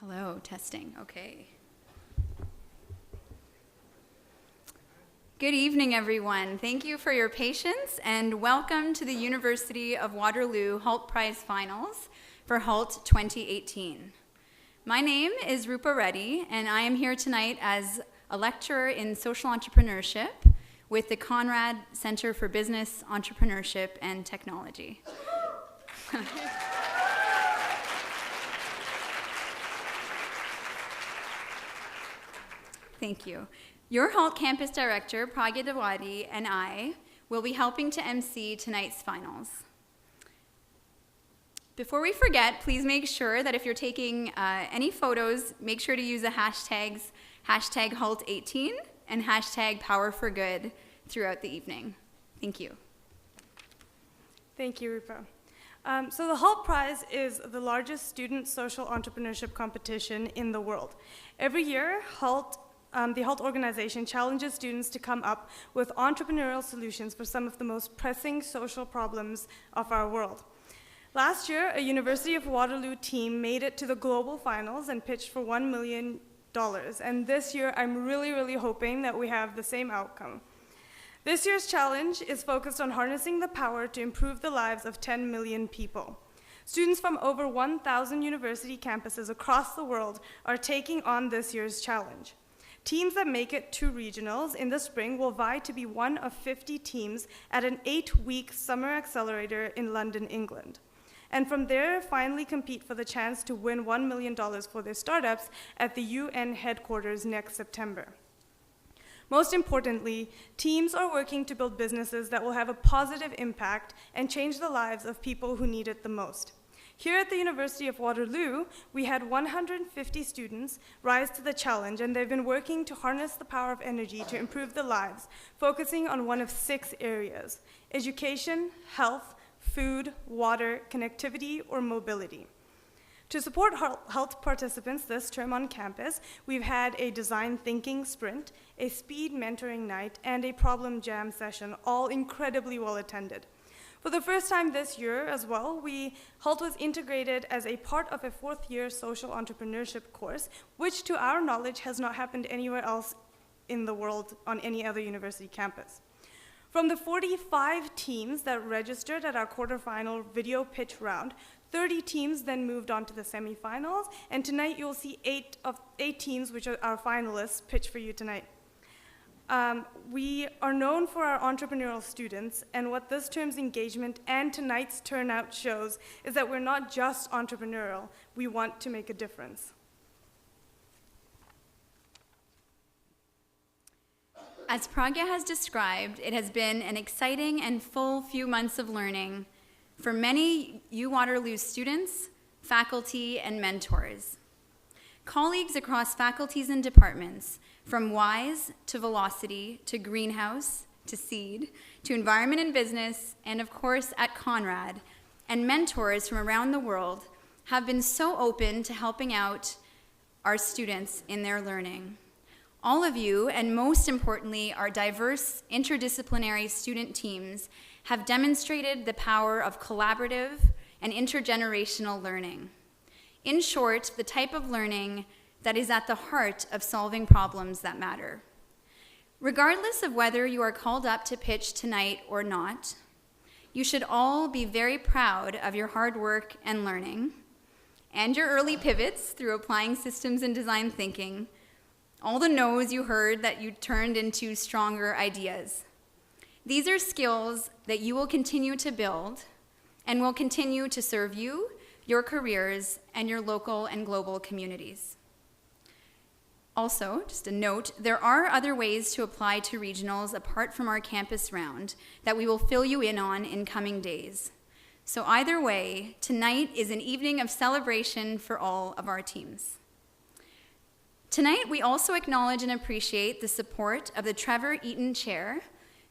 Hello, testing, okay. Good evening, everyone. Thank you for your patience and welcome to the University of Waterloo Hult Prize Finals for Hult 2018. My name is Rupa Reddy and I am here tonight as a lecturer in social entrepreneurship with the Conrad Centre for Business, Entrepreneurship, and Technology. Thank you. Your Hult Campus Director, Pragya Dawadi, and I will be helping to MC tonight's finals. Before we forget, please make sure that if you're taking any photos, make sure to use the hashtags #Hult18 and #PowerForGood throughout the evening. Thank you. Thank you, Rupa. So the Hult Prize is the largest student social entrepreneurship competition in the world. Every year, the Hult organization challenges students to come up with entrepreneurial solutions for some of the most pressing social problems of our world. Last year, a University of Waterloo team made it to the global finals and pitched for $1 million. And this year, I'm really hoping that we have the same outcome. This year's challenge is focused on harnessing the power to improve the lives of 10 million people. Students from over 1,000 university campuses across the world are taking on this year's challenge. Teams that make it to regionals in the spring will vie to be one of 50 teams at an 8-week summer accelerator in London, England. And from there, finally compete for the chance to win $1 million for their startups at the UN headquarters next September. Most importantly, teams are working to build businesses that will have a positive impact and change the lives of people who need it the most. Here at the University of Waterloo, we had 150 students rise to the challenge, and they've been working to harness the power of energy to improve their lives, focusing on one of 6 areas: education, health, food, water, connectivity, or mobility. To support Hult participants this term on campus, we've had a design thinking sprint, a speed mentoring night, and a problem jam session, all incredibly well attended. For the first time this year as well, Hult was integrated as a part of a 4th-year social entrepreneurship course, which to our knowledge has not happened anywhere else in the world on any other university campus. From the 45 teams that registered at our quarterfinal video pitch round, 30 teams then moved on to the semifinals, and tonight you'll see 8 teams, which are our finalists, pitch for you tonight. We are known for our entrepreneurial students, and what this term's engagement and tonight's turnout shows is that we're not just entrepreneurial, we want to make a difference. As Pragya has described, it has been an exciting and full few months of learning for many UWaterloo students, faculty, and mentors. Colleagues across faculties and departments, from WISE to Velocity to Greenhouse to Seed to Environment and Business, and of course at Conrad, and mentors from around the world have been so open to helping out our students in their learning. All of you, and most importantly, our diverse interdisciplinary student teams have demonstrated the power of collaborative and intergenerational learning. In short, the type of learning that is at the heart of solving problems that matter. Regardless of whether you are called up to pitch tonight or not, you should all be very proud of your hard work and learning, and your early pivots through applying systems and design thinking, all the no's you heard that you turned into stronger ideas. These are skills that you will continue to build and will continue to serve you, your careers, and your local and global communities. Also, just a note, there are other ways to apply to regionals apart from our campus round that we will fill you in on in coming days. So either way, tonight is an evening of celebration for all of our teams. Tonight, we also acknowledge and appreciate the support of the Trevor Eaton Chair,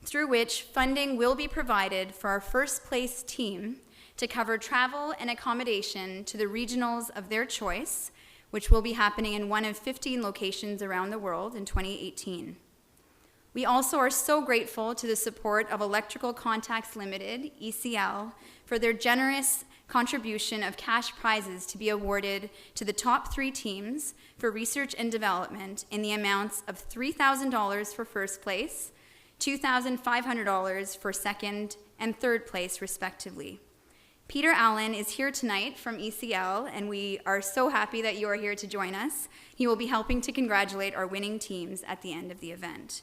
through which funding will be provided for our first place team to cover travel and accommodation to the regionals of their choice, which will be happening in one of 15 locations around the world in 2018. We also are so grateful to the support of Electrical Contacts Limited, ECL, for their generous contribution of cash prizes to be awarded to the top 3 teams for research and development in the amounts of $3,000 for first place, $2,500 for second and third place, respectively. Peter Allen is here tonight from ECL, and we are so happy that you are here to join us. He will be helping to congratulate our winning teams at the end of the event.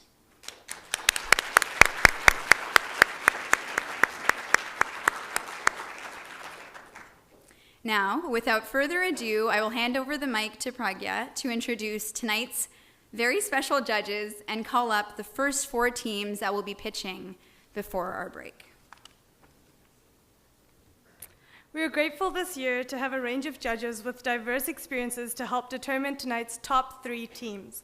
Now, without further ado, I will hand over the mic to Pragya to introduce tonight's very special judges and call up the first 4 teams that will be pitching before our break. We are grateful this year to have a range of judges with diverse experiences to help determine tonight's top 3 teams.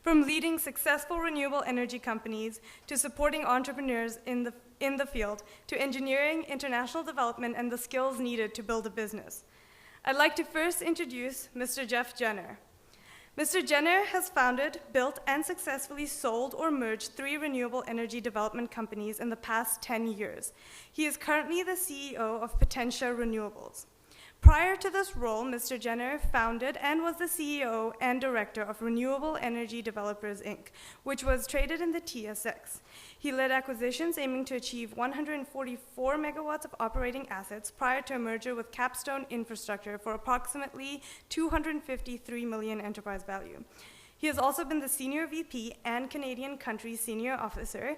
From leading successful renewable energy companies to supporting entrepreneurs in the field, to engineering, international development, and the skills needed to build a business. I'd like to first introduce Mr. Jeff Jenner. Mr. Jenner has founded, built, and successfully sold or merged 3 renewable energy development companies in the past 10 years. He is currently the CEO of Potentia Renewables. Prior to this role, Mr. Jenner founded and was the CEO and director of Renewable Energy Developers, Inc., which was traded in the TSX. He led acquisitions aiming to achieve 144 megawatts of operating assets prior to a merger with Capstone Infrastructure for approximately $253 million enterprise value. He has also been the Senior VP and Canadian Country Senior Officer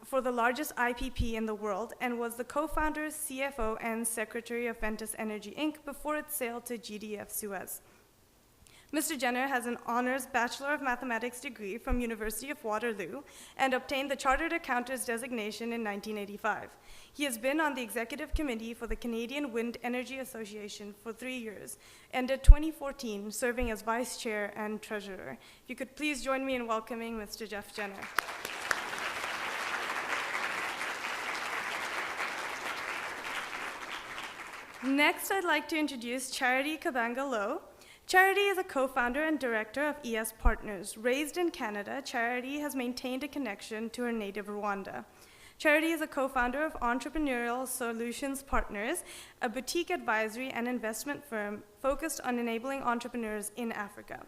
for the largest IPP in the world, and was the co-founder, CFO, and Secretary of Ventus Energy, Inc. before its sale to GDF Suez. Mr. Jenner has an honors Bachelor of Mathematics degree from University of Waterloo and obtained the Chartered Accountant designation in 1985. He has been on the executive committee for the Canadian Wind Energy Association for 3 years, ended 2014, serving as vice chair and treasurer. If you could please join me in welcoming Mr. Jeff Jenner. Next, I'd like to introduce Charity Kabanga-Low. Charity is a co-founder and director of ES Partners. Raised in Canada, Charity has maintained a connection to her native Rwanda. Charity is a co-founder of Entrepreneurial Solutions Partners, a boutique advisory and investment firm focused on enabling entrepreneurs in Africa.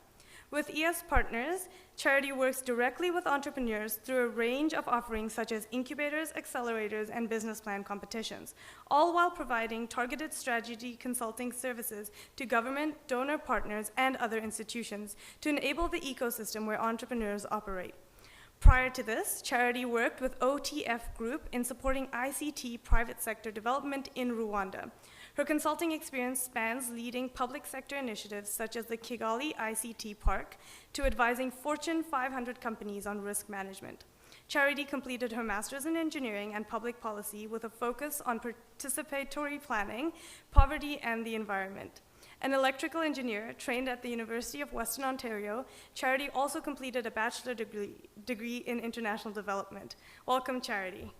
With ES Partners, Charity works directly with entrepreneurs through a range of offerings such as incubators, accelerators, and business plan competitions, all while providing targeted strategy consulting services to government, donor partners, and other institutions to enable the ecosystem where entrepreneurs operate. Prior to this, Charity worked with OTF Group in supporting ICT private sector development in Rwanda. Her consulting experience spans leading public sector initiatives such as the Kigali ICT Park to advising Fortune 500 companies on risk management. Charity completed her master's in engineering and public policy with a focus on participatory planning, poverty, and the environment. An electrical engineer trained at the University of Western Ontario, Charity also completed a bachelor degree in international development. Welcome, Charity.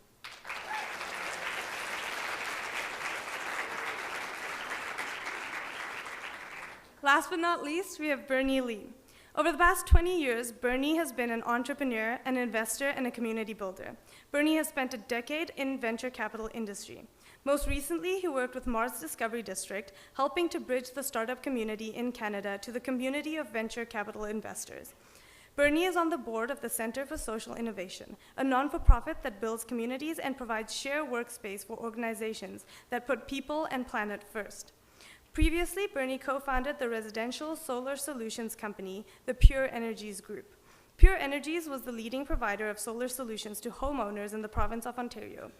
Last but not least, we have Bernie Lee. Over the past 20 years, Bernie has been an entrepreneur, an investor, and a community builder. Bernie has spent a decade in venture capital industry. Most recently, he worked with Mars Discovery District, helping to bridge the startup community in Canada to the community of venture capital investors. Bernie is on the board of the Centre for Social Innovation, a non-for-profit that builds communities and provides shared workspace for organizations that put people and planet first. Previously, Bernie co-founded the residential solar solutions company, the Pure Energies Group. Pure Energies was the leading provider of solar solutions to homeowners in the province of Ontario.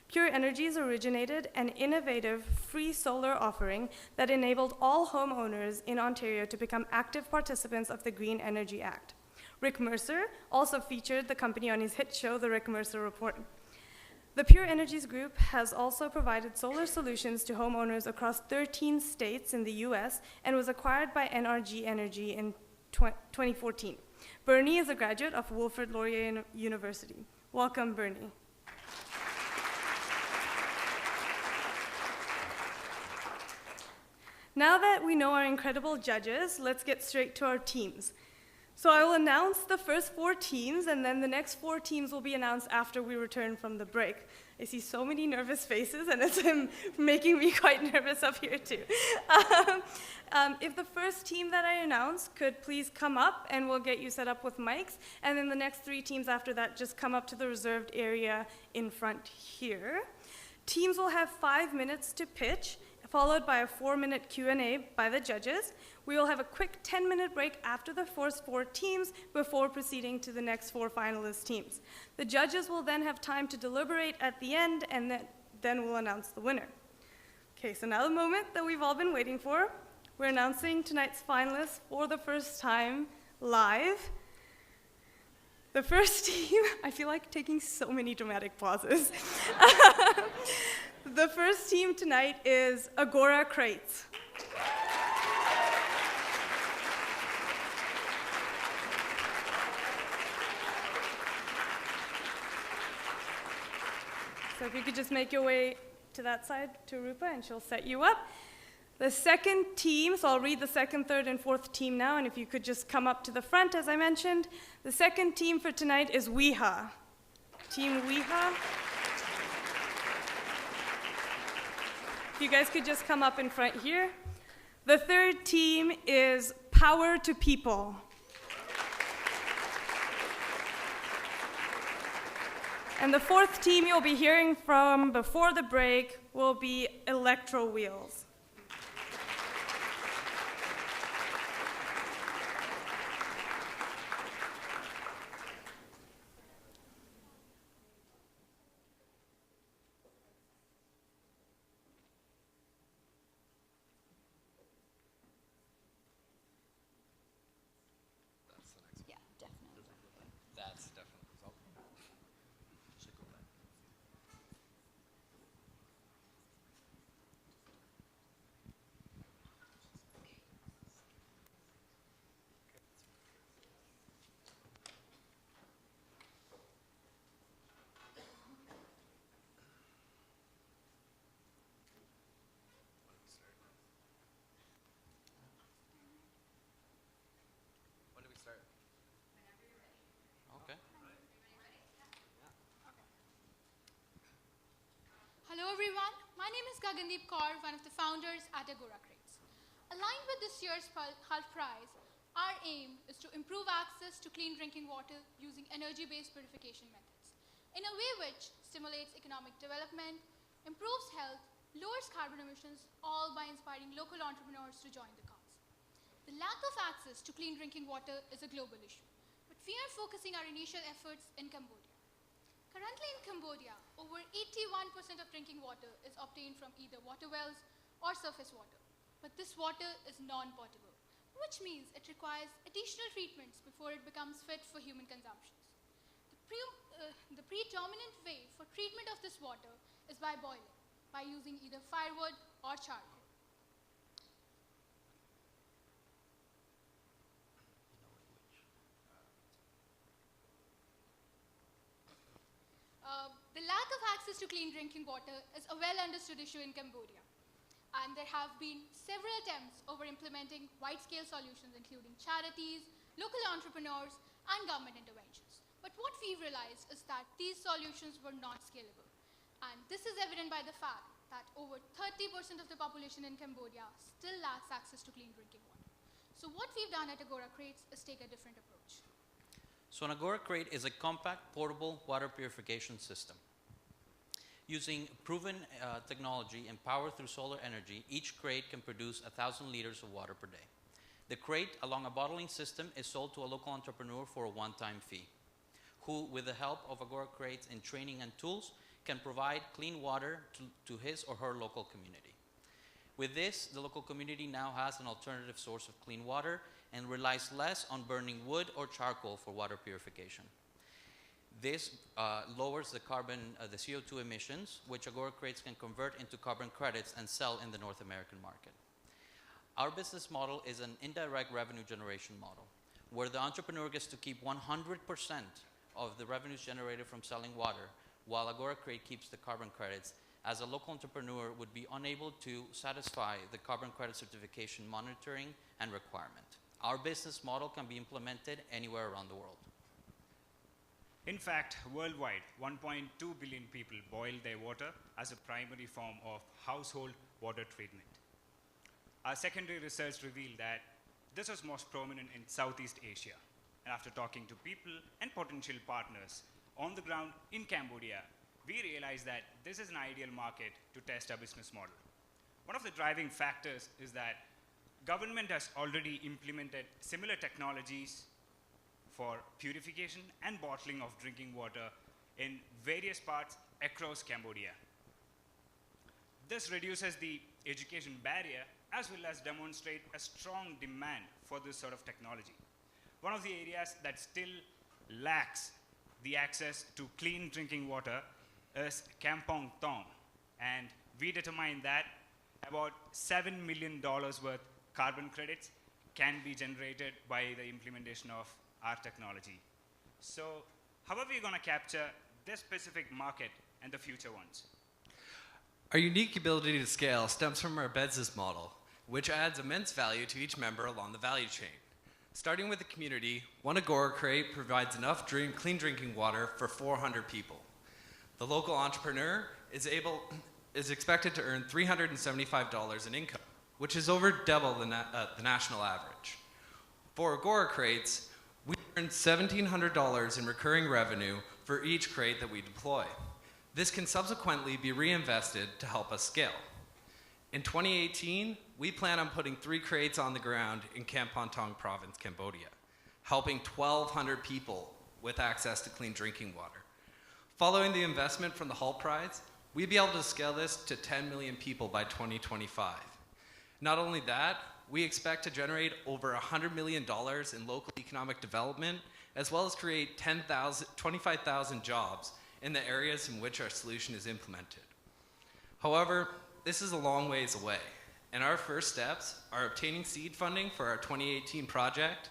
Pure Energies originated an innovative free solar offering that enabled all homeowners in Ontario to become active participants of the Green Energy Act. Rick Mercer also featured the company on his hit show, The Rick Mercer Report. The Pure Energies Group has also provided solar solutions to homeowners across 13 states in the US and was acquired by NRG Energy in 2014. Bernie is a graduate of Wilfrid Laurier University. Welcome, Bernie. Now that we know our incredible judges, let's get straight to our teams. So I will announce the first 4 teams, and then the next 4 teams will be announced after we return from the break. I see so many nervous faces, and it's making me quite nervous up here too. If the first team that I announce could please come up, and we'll get you set up with mics, and then the next 3 teams after that just come up to the reserved area in front here. Teams will have 5 minutes to pitch, followed by a 4-minute Q&A by the judges. We will have a quick 10-minute break after the first 4 teams before proceeding to the next 4 finalist teams. The judges will then have time to deliberate at the end, and then we'll announce the winner. Okay, so now the moment that we've all been waiting for. We're announcing tonight's finalists for the first time live. The first team, I feel like taking so many dramatic pauses. The first team tonight is Agora Crates. So if you could just make your way to that side to Rupa, and she'll set you up. The second team, so I'll read the second, third, and fourth team now, and if you could just come up to the front, as I mentioned. The second team for tonight is Weha. Team Weha. If you guys could just come up in front here. The third team is Power to People. And the fourth team you'll be hearing from before the break will be Electro Wheels. Hello everyone, my name is Gagandeep Kaur, one of the founders at Agora Crates. Aligned with this year's Hult Prize, our aim is to improve access to clean drinking water using energy-based purification methods in a way which stimulates economic development, improves health, lowers carbon emissions, all by inspiring local entrepreneurs to join the cause. The lack of access to clean drinking water is a global issue, but we are focusing our initial efforts in Cambodia. Currently in Cambodia, over 81% of drinking water is obtained from either water wells or surface water. But this water is non-potable, which means it requires additional treatments before it becomes fit for human consumption. The predominant way for treatment of this water is by boiling, by using either firewood or charcoal. The lack of access to clean drinking water is a well-understood issue in Cambodia, and there have been several attempts over implementing wide-scale solutions, including charities, local entrepreneurs, and government interventions. But what we realized is that these solutions were not scalable, and this is evident by the fact that over 30% of the population in Cambodia still lacks access to clean drinking water. So what we've done at Agora Crates is take a different approach. So an Agora Crate is a compact, portable water purification system. Using proven technology and power through solar energy, each crate can produce 1,000 liters of water per day. The crate, along a bottling system, is sold to a local entrepreneur for a one-time fee, who, with the help of Agora Crates in training and tools, can provide clean water to his or her local community. With this, the local community now has an alternative source of clean water and relies less on burning wood or charcoal for water purification. This lowers the CO2 emissions, which Agora Crates can convert into carbon credits and sell in the North American market. Our business model is an indirect revenue generation model, where the entrepreneur gets to keep 100% of the revenues generated from selling water, while Agora Crate keeps the carbon credits, as a local entrepreneur would be unable to satisfy the carbon credit certification monitoring and requirement. Our business model can be implemented anywhere around the world. In fact, worldwide, 1.2 billion people boil their water as a primary form of household water treatment. Our secondary research revealed that this was most prominent in Southeast Asia. And after talking to people and potential partners on the ground in Cambodia, we realized that this is an ideal market to test our business model. One of the driving factors is that government has already implemented similar technologies for purification and bottling of drinking water in various parts across Cambodia. This reduces the education barrier as well as demonstrate a strong demand for this sort of technology. One of the areas that still lacks the access to clean drinking water is Kampong Thom, and we determined that about $7 million worth carbon credits can be generated by the implementation of our technology. So how are we going to capture this specific market and the future ones? Our unique ability to scale stems from our business model, which adds immense value to each member along the value chain. Starting with the community, one Agora Crate provides enough clean drinking water for 400 people. The local entrepreneur is expected to earn $375 in income, which is over double the national average. For Agora Crates, we earn $1,700 in recurring revenue for each crate that we deploy. This can subsequently be reinvested to help us scale. In 2018, we plan on putting 3 crates on the ground in Kampong Thom province, Cambodia, helping 1,200 people with access to clean drinking water. Following the investment from the Hult Prize, we'd be able to scale this to 10 million people by 2025. Not only that, we expect to generate over $100 million in local economic development, as well as create 25,000 jobs in the areas in which our solution is implemented. However, this is a long ways away, and our first steps are obtaining seed funding for our 2018 project,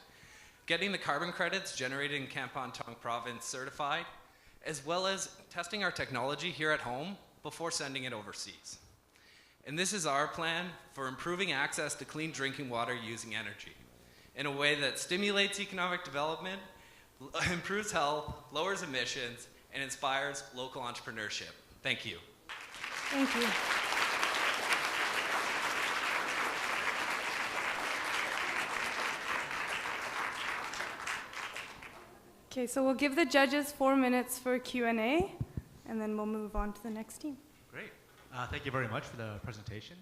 getting the carbon credits generated in Kampong Thom province certified, as well as testing our technology here at home before sending it overseas. And this is our plan for improving access to clean drinking water using energy in a way that stimulates economic development, improves health, lowers emissions, and inspires local entrepreneurship. Thank you. Thank you. Okay, so we'll give the judges 4 minutes for Q&A, and then we'll move on to the next team. Great. Thank you very much for the presentation.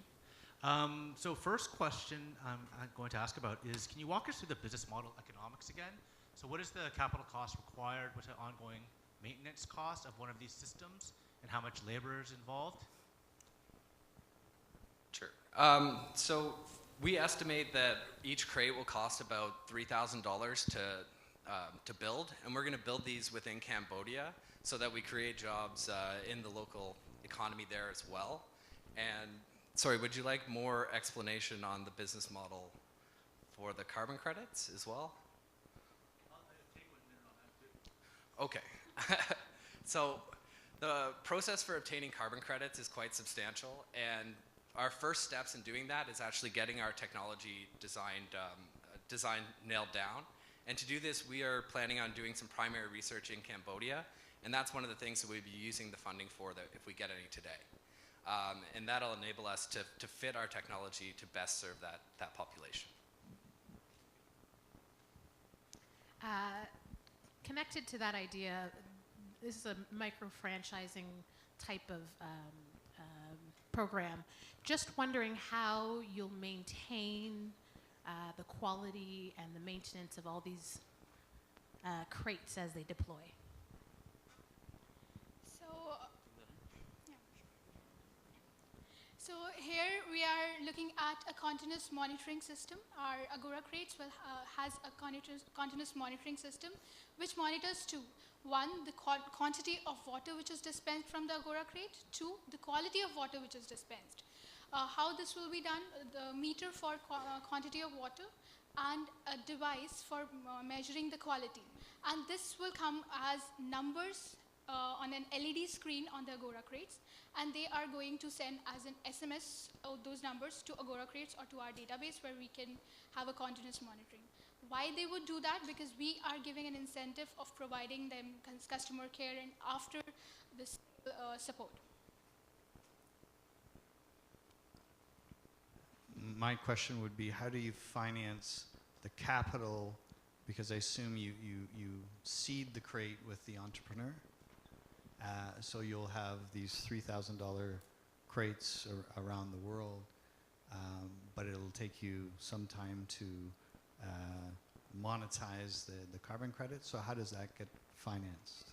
So first question I'm going to ask about is, can you walk us through the business model economics again? So what is the capital cost required? What's the ongoing maintenance cost of one of these systems? And how much labor is involved? Sure. So we estimate that each crate will cost about $3,000 to build, and we're going to build these within Cambodia so that we create jobs in the local economy there as well. And sorry, would you like more explanation on the business model for the carbon credits as well? Okay. So the process for obtaining carbon credits is quite substantial, and our first steps in doing that is actually getting our technology design nailed down. And to do this, we are planning on doing some primary research in Cambodia, and that's one of the things that we'll be using the funding for if we get any today. And that'll enable us to fit our technology to best serve that population. Connected to that idea, this is a micro-franchising type of program. Just wondering how you'll maintain the quality and the maintenance of all these crates as they deploy. So here we are looking at a continuous monitoring system. Our Agora Crates has a continuous monitoring system which monitors 2. 1, the quantity of water which is dispensed from the Agora Crate. 2, the quality of water which is dispensed. How this will be done, the meter for quantity of water and a device for measuring the quality. And this will come as numbers on an LED screen on the Agora Crates, and they are going to send as an SMS those numbers to Agora Crates or to our database where we can have a continuous monitoring. Why they would do that? Because we are giving an incentive of providing them customer care and after this support. My question would be, how do you finance the capital? Because I assume you seed the crate with the entrepreneur. So you'll have these $3,000 crates around the world, but it'll take you some time to monetize the carbon credit. So how does that get financed?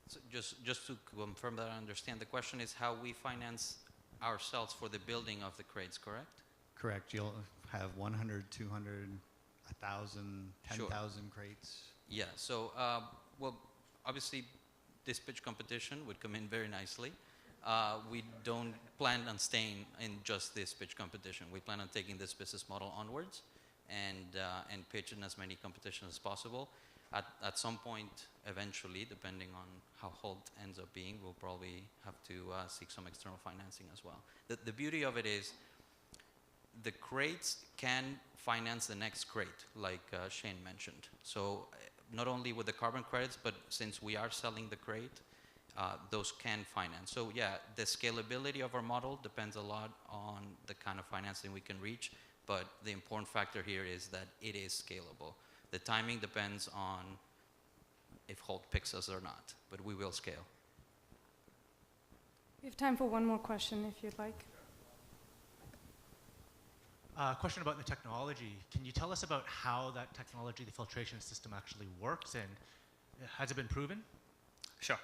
So just to confirm that I understand, the question is how we finance ourselves for the building of the crates, correct? Correct. You'll have 100, 200, 1,000, 10,000 crates. Yeah, so, well, obviously, this pitch competition would come in very nicely. We don't plan on staying in just this pitch competition. We plan on taking this business model onwards and pitch in as many competitions as possible. At some point, eventually, depending on how Hult ends up being, we'll probably have to seek some external financing as well. The beauty of it is the crates can finance the next crate, like Shane mentioned. So not only with the carbon credits, but since we are selling the crate, those can finance. So yeah, the scalability of our model depends a lot on the kind of financing we can reach, but the important factor here is that it is scalable. The timing depends on if Hult picks us or not, but we will scale. We have time for one more question if you'd like. Question about the technology. Can you tell us about how that technology, the filtration system, actually works, and has it been proven? Sure.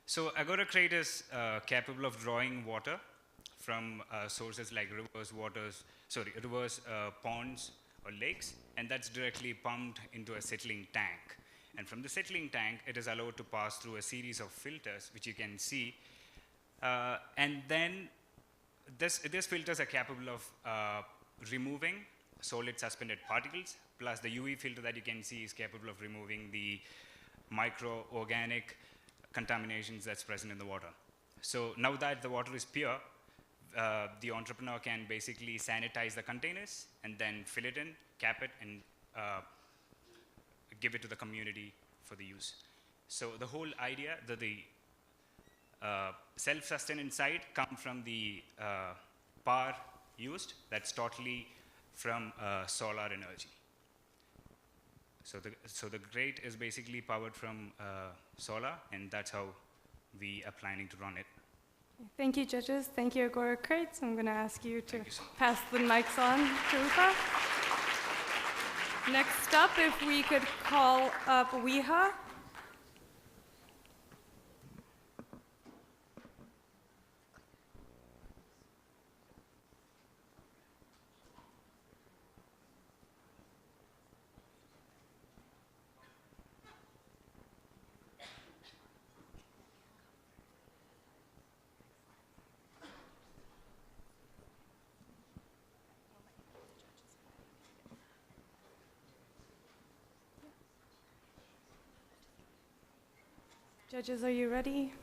So Agora Crate is capable of drawing water from sources like rivers, ponds, or lakes, and that's directly pumped into a settling tank. And from the settling tank, it is allowed to pass through a series of filters, which you can see. And then these filters are capable of removing solid suspended particles, plus the UV filter that you can see is capable of removing the micro-organic contaminations that's present in the water. So now that the water is pure, the entrepreneur can basically sanitize the containers and then fill it in, cap it, and give it to the community for the use. So the whole idea that the self-sustenance side comes from the power used, that's totally from solar energy. So the crate is basically powered from solar, and that's how we are planning to run it. Thank you, judges. Thank you, Agora Crates. I'm going to ask you to pass the mics on to Rupa. Next up, if we could call up Weha. Judges, are you ready?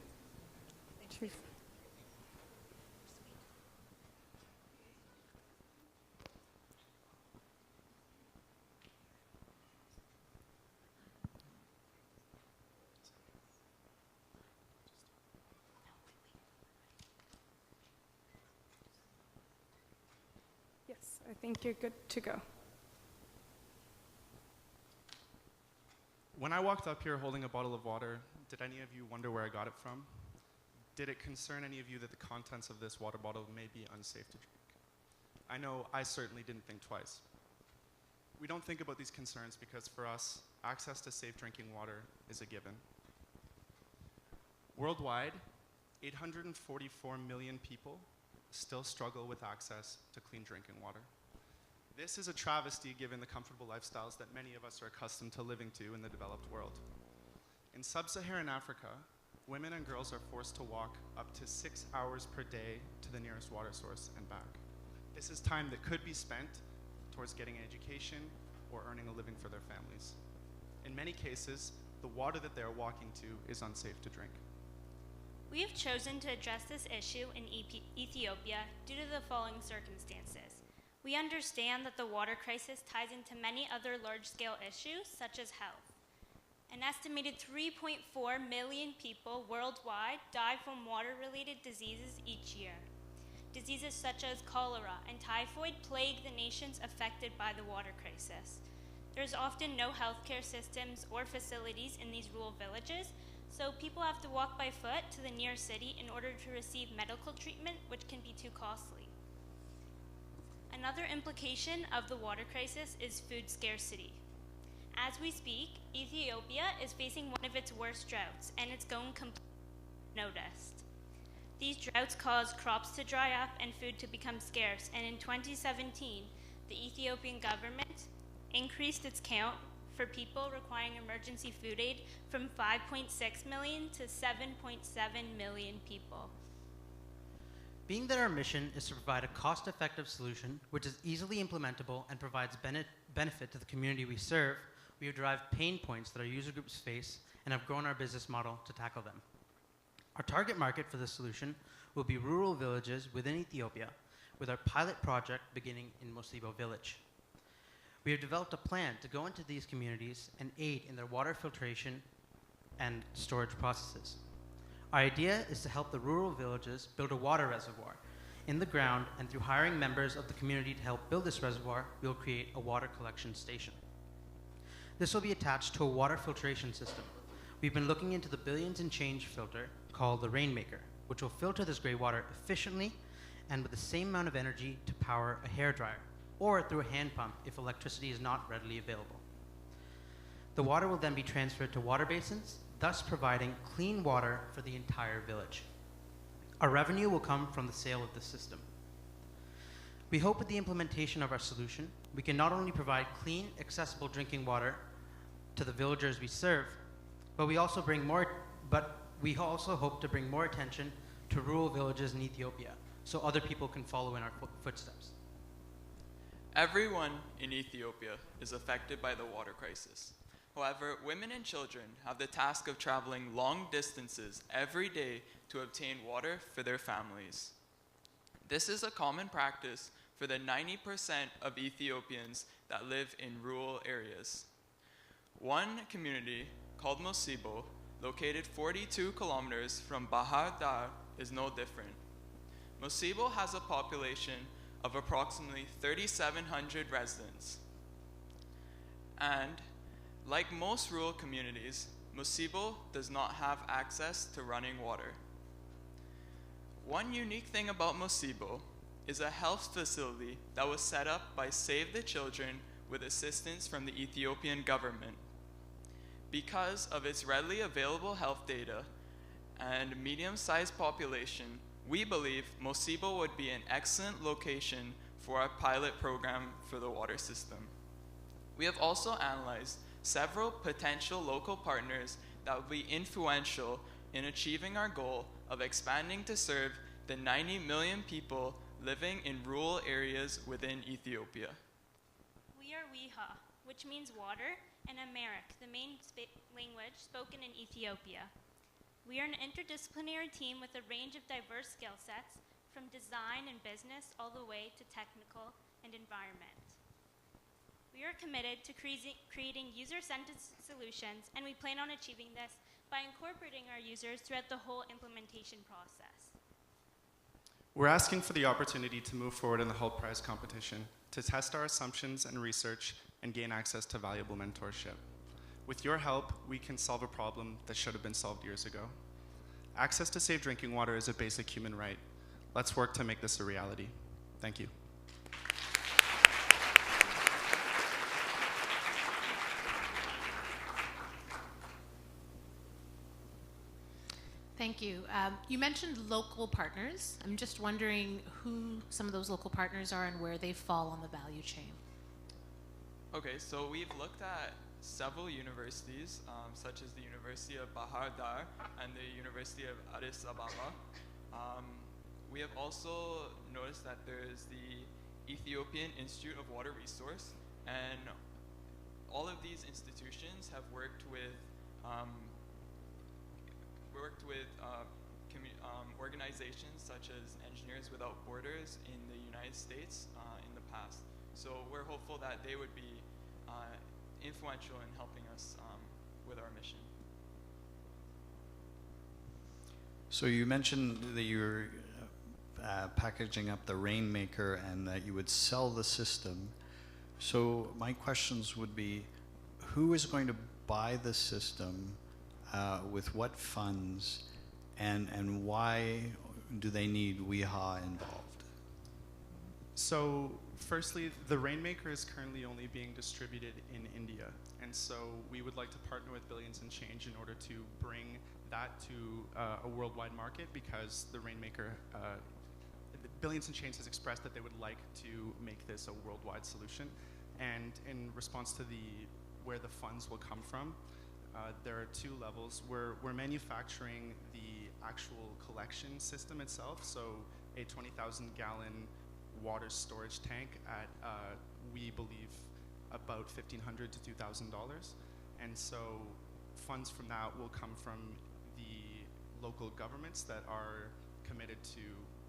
Yes, I think you're good to go. When I walked up here holding a bottle of water, did any of you wonder where I got it from? Did it concern any of you that the contents of this water bottle may be unsafe to drink? I know I certainly didn't think twice. We don't think about these concerns because for us, access to safe drinking water is a given. Worldwide, 844 million people still struggle with access to clean drinking water. This is a travesty given the comfortable lifestyles that many of us are accustomed to living to in the developed world. In sub-Saharan Africa, women and girls are forced to walk up to 6 hours per day to the nearest water source and back. This is time that could be spent towards getting an education or earning a living for their families. In many cases, the water that they are walking to is unsafe to drink. We have chosen to address this issue in Ethiopia due to the following circumstances. We understand that the water crisis ties into many other large-scale issues, such as health. An estimated 3.4 million people worldwide die from water-related diseases each year. Diseases such as cholera and typhoid plague the nations affected by the water crisis. There's often no healthcare systems or facilities in these rural villages, so people have to walk by foot to the nearest city in order to receive medical treatment, which can be too costly. Another implication of the water crisis is food scarcity. As we speak, Ethiopia is facing one of its worst droughts, and it's going completely unnoticed. These droughts cause crops to dry up and food to become scarce, and in 2017, the Ethiopian government increased its count for people requiring emergency food aid from 5.6 million to 7.7 million people. Being that our mission is to provide a cost-effective solution which is easily implementable and provides benefit to the community we serve, we have derived pain points that our user groups face and have grown our business model to tackle them. Our target market for this solution will be rural villages within Ethiopia, with our pilot project beginning in Mosibo village. We have developed a plan to go into these communities and aid in their water filtration and storage processes. Our idea is to help the rural villages build a water reservoir in the ground, and through hiring members of the community to help build this reservoir, we will create a water collection station. This will be attached to a water filtration system. We've been looking into the billions and change filter called the Rainmaker, which will filter this gray water efficiently and with the same amount of energy to power a hairdryer, or through a hand pump if electricity is not readily available. The water will then be transferred to water basins, thus providing clean water for the entire village. Our revenue will come from the sale of the system. We hope with the implementation of our solution, we can not only provide clean, accessible drinking water to the villagers we serve, but we also hope to bring more attention to rural villages in Ethiopia, so other people can follow in our footsteps. Everyone in Ethiopia is affected by the water crisis. However, women and children have the task of traveling long distances every day to obtain water for their families. This is a common practice for the 90% of Ethiopians that live in rural areas. One community, called Mosibo, located 42 kilometers from Bahar Dar, is no different. Mosibo has a population of approximately 3,700 residents. And like most rural communities, Mosibo does not have access to running water. One unique thing about Mosibo is a health facility that was set up by Save the Children with assistance from the Ethiopian government. Because of its readily available health data and medium-sized population, we believe Mosibo would be an excellent location for our pilot program for the water system. We have also analyzed several potential local partners that will be influential in achieving our goal of expanding to serve the 90 million people living in rural areas within Ethiopia. We are Wiha, which means water, and Amharic, the main language spoken in Ethiopia. We are an interdisciplinary team with a range of diverse skill sets, from design and business all the way to technical and environment. We are committed to creating user-centered solutions, and we plan on achieving this by incorporating our users throughout the whole implementation process. We're asking for the opportunity to move forward in the Hult Prize competition, to test our assumptions and research, and gain access to valuable mentorship. With your help, we can solve a problem that should have been solved years ago. Access to safe drinking water is a basic human right. Let's work to make this a reality. Thank you. Thank you. You mentioned local partners. I'm just wondering who some of those local partners are and where they fall on the value chain. Okay, so we've looked at several universities, such as the University of Bahar Dar and the University of Addis Ababa. We have also noticed that there's the Ethiopian Institute of Water Resource, and all of these institutions have worked with Worked with organizations such as Engineers Without Borders in the United States in the past. So we're hopeful that they would be influential in helping us with our mission. So you mentioned that you're packaging up the Rainmaker and that you would sell the system. So my questions would be, who is going to buy the system, with what funds, and why do they need WIHA involved? So firstly, the Rainmaker is currently only being distributed in India. And so we would like to partner with Billions and Change in order to bring that to a worldwide market, because the Rainmaker, Billions and Change has expressed that they would like to make this a worldwide solution. And in response to where the funds will come from, there are two levels. We're manufacturing the actual collection system itself, so a 20,000 gallon water storage tank at, we believe, about $1,500 to $2,000. And so funds from that will come from the local governments that are committed to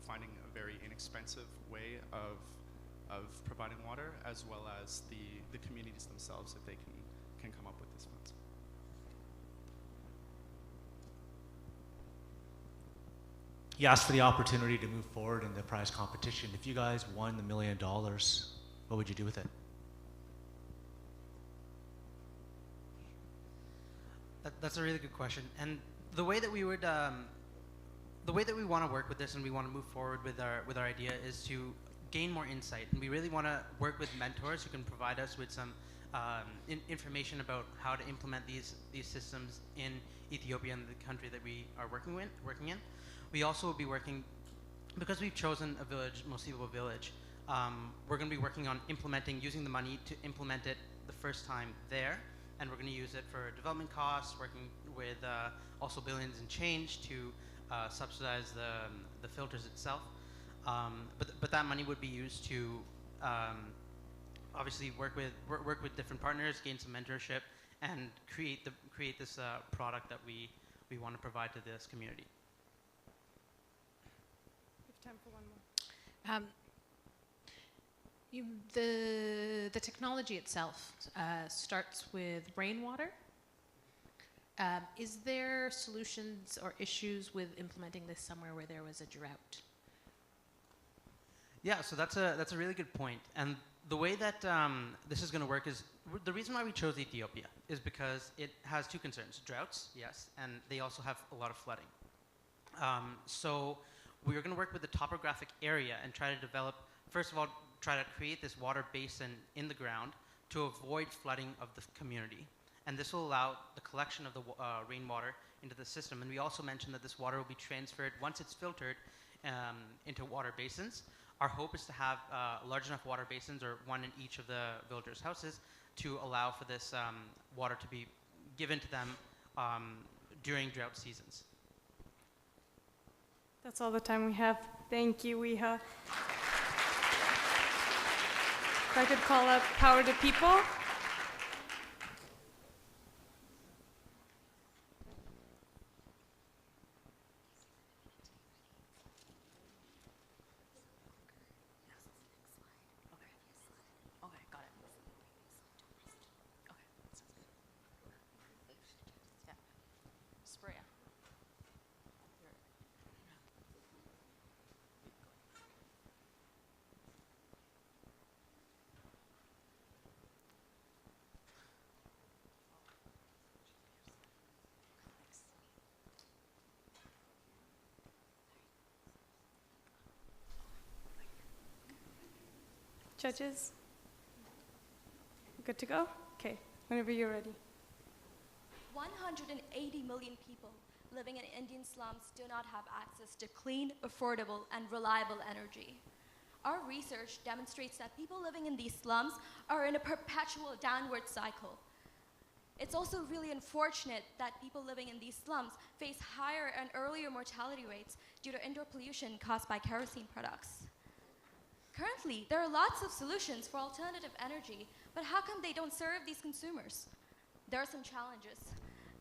finding a very inexpensive way of providing water, as well as the communities themselves, if they can come up with these funds. You asked for the opportunity to move forward in the prize competition. If you guys won the $1 million, what would you do with it? That's a really good question. And the way that we would, the way that we want to work with this and we want to move forward with our idea is to gain more insight. And we really want to work with mentors who can provide us with some information about how to implement these systems in Ethiopia and the country that we are working in. We also will be working, because we've chosen a village, Mosibo village, we're going to be working on using the money to implement it the first time there. And we're going to use it for development costs, working with also Billions and Change to subsidize the filters itself. But that money would be used to obviously work with different partners, gain some mentorship, and create this product that we want to provide to this community. We have time for one more. The technology itself starts with rainwater. Is there solutions or issues with implementing this somewhere where there was a drought? Yeah, so that's a really good point. And the way that this is going to work is, the reason why we chose Ethiopia is because it has two concerns: droughts, yes, and they also have a lot of flooding. So we're going to work with the topographic area and try to develop, first of all, try to create this water basin in the ground to avoid flooding of the community. And this will allow the collection of the rainwater into the system. And we also mentioned that this water will be transferred, once it's filtered, into water basins. Our hope is to have large enough water basins, or one in each of the villagers' houses, to allow for this water to be given to them during drought seasons. That's all the time we have. Thank you, WIHA. If I could call up Power to People. Judges? Good to go? Okay, whenever you're ready. 180 million people living in Indian slums do not have access to clean, affordable, and reliable energy. Our research demonstrates that people living in these slums are in a perpetual downward cycle. It's also really unfortunate that people living in these slums face higher and earlier mortality rates due to indoor pollution caused by kerosene products. Currently, there are lots of solutions for alternative energy, but how come they don't serve these consumers? There are some challenges.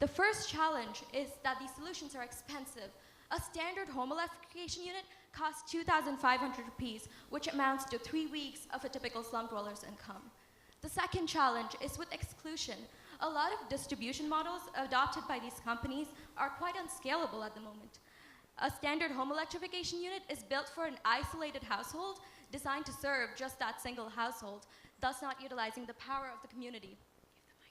The first challenge is that these solutions are expensive. A standard home electrification unit costs 2,500 rupees, which amounts to 3 weeks of a typical slum dweller's income. The second challenge is with exclusion. A lot of distribution models adopted by these companies are quite unscalable at the moment. A standard home electrification unit is built for an isolated household designed to serve just that single household, thus not utilizing the power of the community.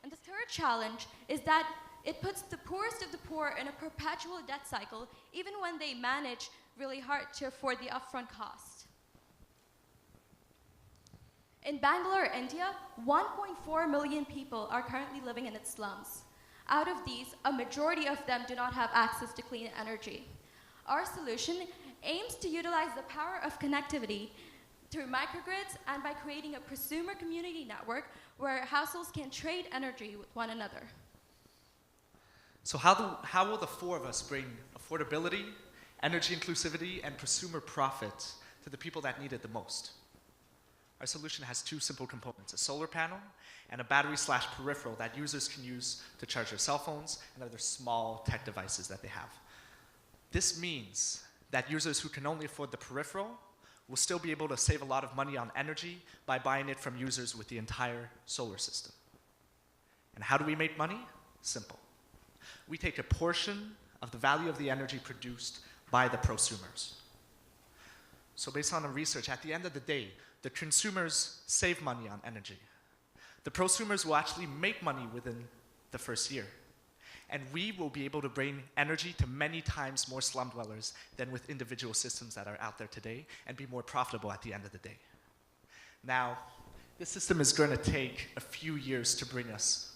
And the third challenge is that it puts the poorest of the poor in a perpetual debt cycle, even when they manage really hard to afford the upfront cost. In Bangalore, India, 1.4 million people are currently living in its slums. Out of these, a majority of them do not have access to clean energy. Our solution aims to utilize the power of connectivity through microgrids and by creating a prosumer community network where households can trade energy with one another. So how will the four of us bring affordability, energy inclusivity, and prosumer profit to the people that need it the most? Our solution has two simple components, a solar panel and a battery/peripheral that users can use to charge their cell phones and other small tech devices that they have. This means that users who can only afford the peripheral will still be able to save a lot of money on energy by buying it from users with the entire solar system. And how do we make money? Simple. We take a portion of the value of the energy produced by the prosumers. So based on the research, at the end of the day, the consumers save money on energy. The prosumers will actually make money within the first year. And we will be able to bring energy to many times more slum dwellers than with individual systems that are out there today and be more profitable at the end of the day. Now, this system is going to take a few years to bring us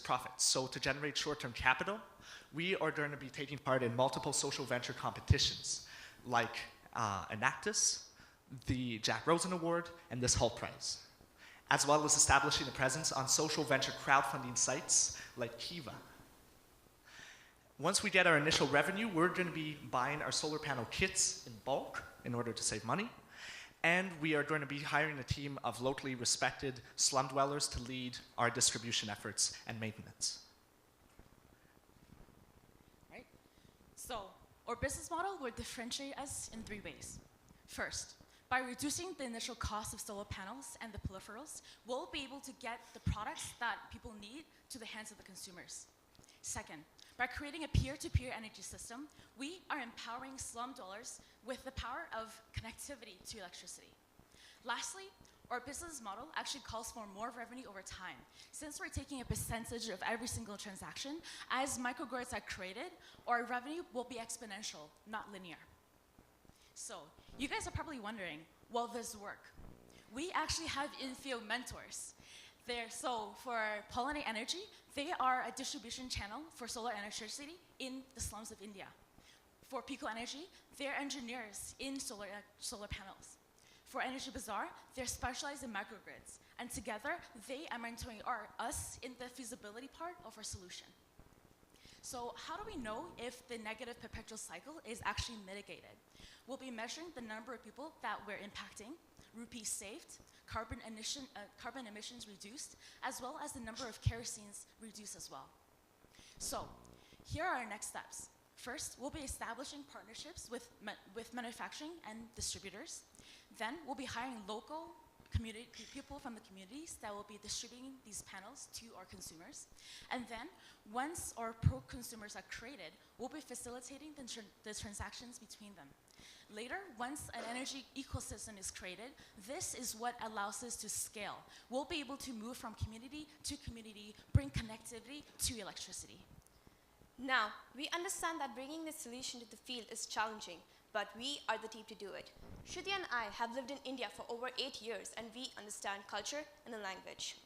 profits. So to generate short-term capital, we are going to be taking part in multiple social venture competitions like Enactus, the Jack Rosen Award, and this Hult Prize, as well as establishing a presence on social venture crowdfunding sites like Kiva. Once we get our initial revenue, we're going to be buying our solar panel kits in bulk in order to save money, and we are going to be hiring a team of locally respected slum dwellers to lead our distribution efforts and maintenance. Right. So, our business model will differentiate us in 3 ways. First, by reducing the initial cost of solar panels and the peripherals, we'll be able to get the products that people need to the hands of the consumers. Second, by creating a peer-to-peer energy system, we are empowering slum dwellers with the power of connectivity to electricity. Lastly, our business model actually calls for more revenue over time. Since we're taking a percentage of every single transaction, as microgrids are created, our revenue will be exponential, not linear. So, you guys are probably wondering, will this work? We actually have in-field mentors. So for Pollinate Energy, they are a distribution channel for solar electricity in the slums of India. For Pico Energy, they're engineers in solar panels. For Energy Bazaar, they're specialized in microgrids. And together, they are mentoring us in the feasibility part of our solution. So how do we know if the negative perpetual cycle is actually mitigated? We'll be measuring the number of people that we're impacting, rupees saved, carbon emissions reduced, as well as the number of kerosenes reduced as well. So here are our next steps. First, we'll be establishing partnerships with manufacturing and distributors. Then we'll be hiring local people from the communities that will be distributing these panels to our consumers. And then, once our pro-consumers are created, we'll be facilitating the transactions between them. Later, once an energy ecosystem is created, this is what allows us to scale. We'll be able to move from community to community, bring connectivity to electricity. Now, we understand that bringing this solution to the field is challenging, but we are the team to do it. Shruti and I have lived in India for over 8 years, and we understand culture and the language.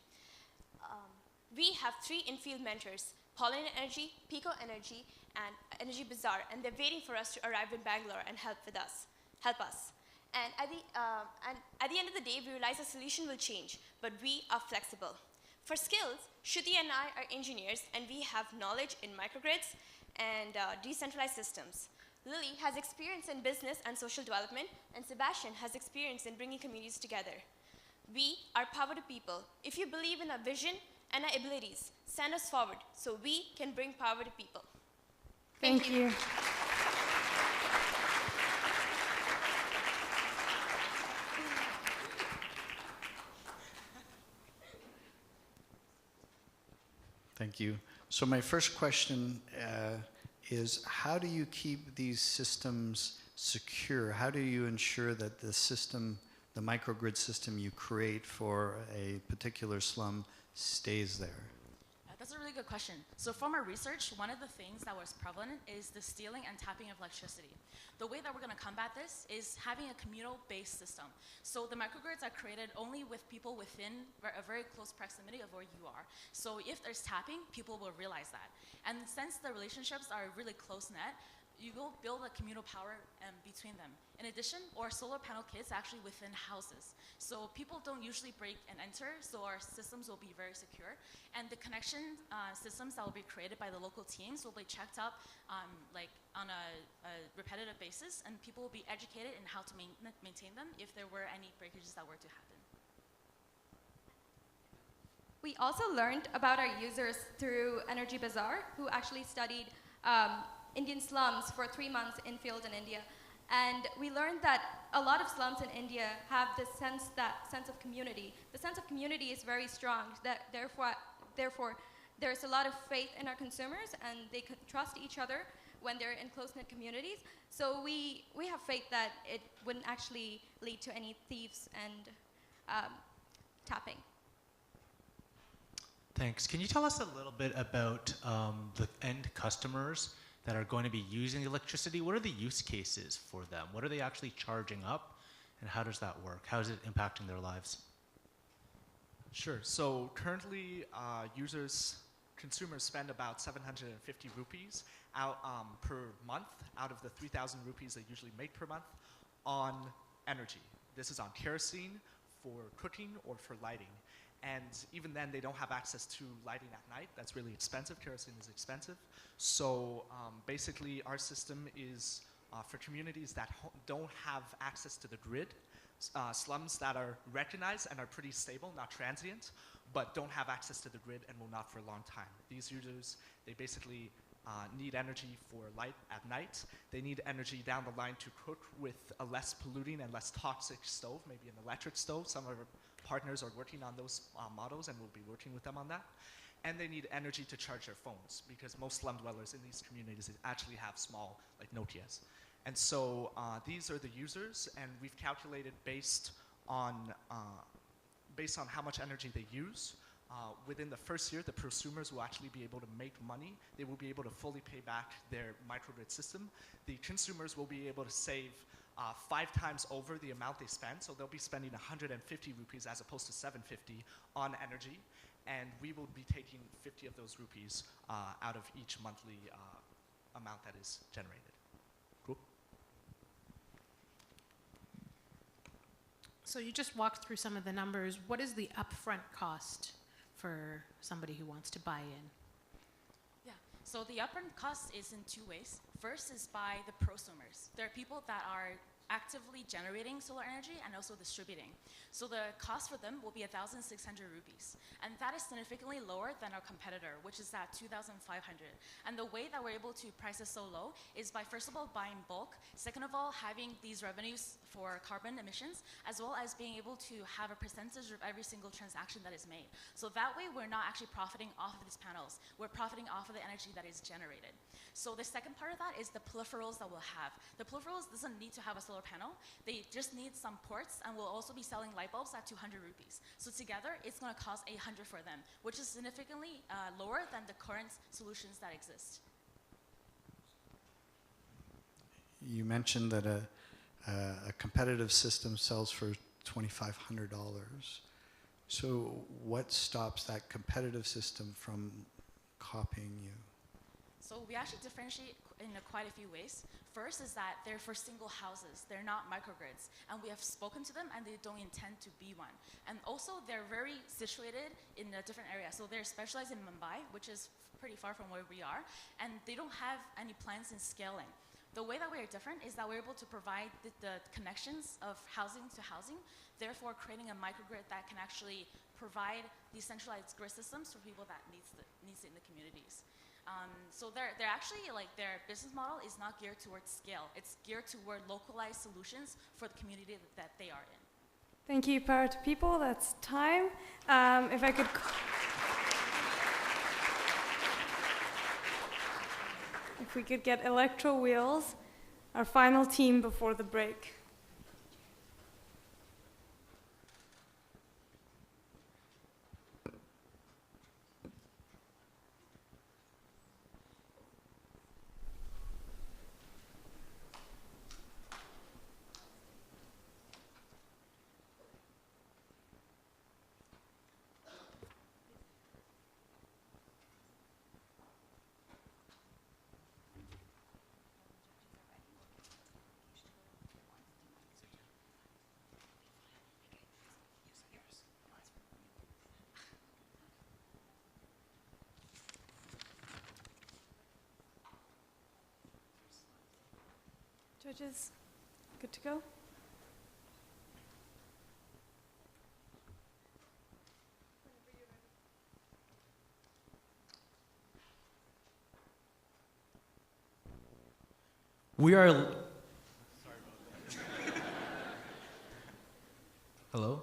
We have 3 in-field mentors, Pollinate Energy, Pico Energy, and Energy Bazaar, and they're waiting for us to arrive in Bangalore and help us. And at the end of the day, we realize the solution will change, but we are flexible. For skills, Shruti and I are engineers, and we have knowledge in microgrids and decentralized systems. Lily has experience in business and social development, and Sebastian has experience in bringing communities together. We are power to people. If you believe in our vision and our abilities, Send us forward so we can bring power to people. Thank you. Thank you. So my first question is, how do you keep these systems secure? How do you ensure that the system, the microgrid system you create for a particular slum stays there? That's a really good question. So from our research, one of the things that was prevalent is the stealing and tapping of electricity. The way that we're going to combat this is having a communal-based system. So the microgrids are created only with people within a very close proximity of where you are. So if there's tapping, people will realize that. And since the relationships are really close-knit, you will build a communal power between them. In addition, our solar panel kits are actually within houses. So people don't usually break and enter, so our systems will be very secure. And the connection systems that will be created by the local teams will be checked up like on a repetitive basis, and people will be educated in how to maintain them if there were any breakages that were to happen. We also learned about our users through Energy Bazaar, who actually studied Indian slums for 3 months in field in India. And we learned that a lot of slums in India have this sense of community. The sense of community is very strong, that therefore there's a lot of faith in our consumers, and they can trust each other when they're in close-knit communities. So we have faith that it wouldn't actually lead to any thieves and tapping. Thanks. Can you tell us a little bit about the end customers that are going to be using electricity? What are the use cases for them? What are they actually charging up, and how does that work? How is it impacting their lives? Sure. So currently, consumers spend about 750 rupees out per month out of the 3,000 rupees they usually make per month on energy. This is on kerosene for cooking or for lighting. And even then, they don't have access to lighting at night. That's really expensive. Kerosene is expensive. So basically, our system is for communities that don't have access to the grid, slums that are recognized and are pretty stable, not transient, but don't have access to the grid and will not for a long time. These users, they basically need energy for light at night. They need energy down the line to cook with a less polluting and less toxic stove, maybe an electric stove. Some of our partners are working on those models, and we'll be working with them on that. And they need energy to charge their phones, because most slum dwellers in these communities actually have small, like Nokias. And so these are the users, and we've calculated based on how much energy they use. Within the first year, the prosumers will actually be able to make money. They will be able to fully pay back their microgrid system. The consumers will be able to save 5 times over the amount they spend, so they'll be spending 150 rupees as opposed to 750 on energy, and we will be taking 50 of those rupees out of each monthly amount that is generated. Cool. So you just walked through some of the numbers. What is the upfront cost for somebody who wants to buy in? Yeah, so the upfront cost is in 2 ways. First is by the prosumers. There are people that are actively generating solar energy and also distributing. So the cost for them will be 1,600 rupees. And that is significantly lower than our competitor, which is at 2,500. And the way that we're able to price it so low is by, first of all, buying bulk. Second of all, having these revenues for carbon emissions, as well as being able to have a percentage of every single transaction that is made. So that way, we're not actually profiting off of these panels. We're profiting off of the energy that is generated. So the second part of that is the peripherals that we'll have. The peripherals doesn't need to have a solar panel. They just need some ports, and we'll also be selling light bulbs at 200 rupees. So together, it's going to cost 800 for them, which is significantly lower than the current solutions that exist. You mentioned that a competitive system sells for $2,500. So what stops that competitive system from copying you? So we actually differentiate in quite a few ways. First is that they're for single houses. They're not microgrids. And we have spoken to them, and they don't intend to be one. And also, they're very situated in a different area. So they're specialized in Mumbai, which is pretty far from where we are. And they don't have any plans in scaling. The way that we are different is that we're able to provide the connections of housing to housing, therefore creating a microgrid that can actually provide decentralized grid systems for people that needs it in the communities. So they're actually, like, their business model is not geared towards scale. It's geared toward localized solutions for the community that they are in. Thank you, Power to People. That's time. If I could... If we could get Electro Wheels, our final team before the break. Judges, good to go? We are... Sorry about that. Hello?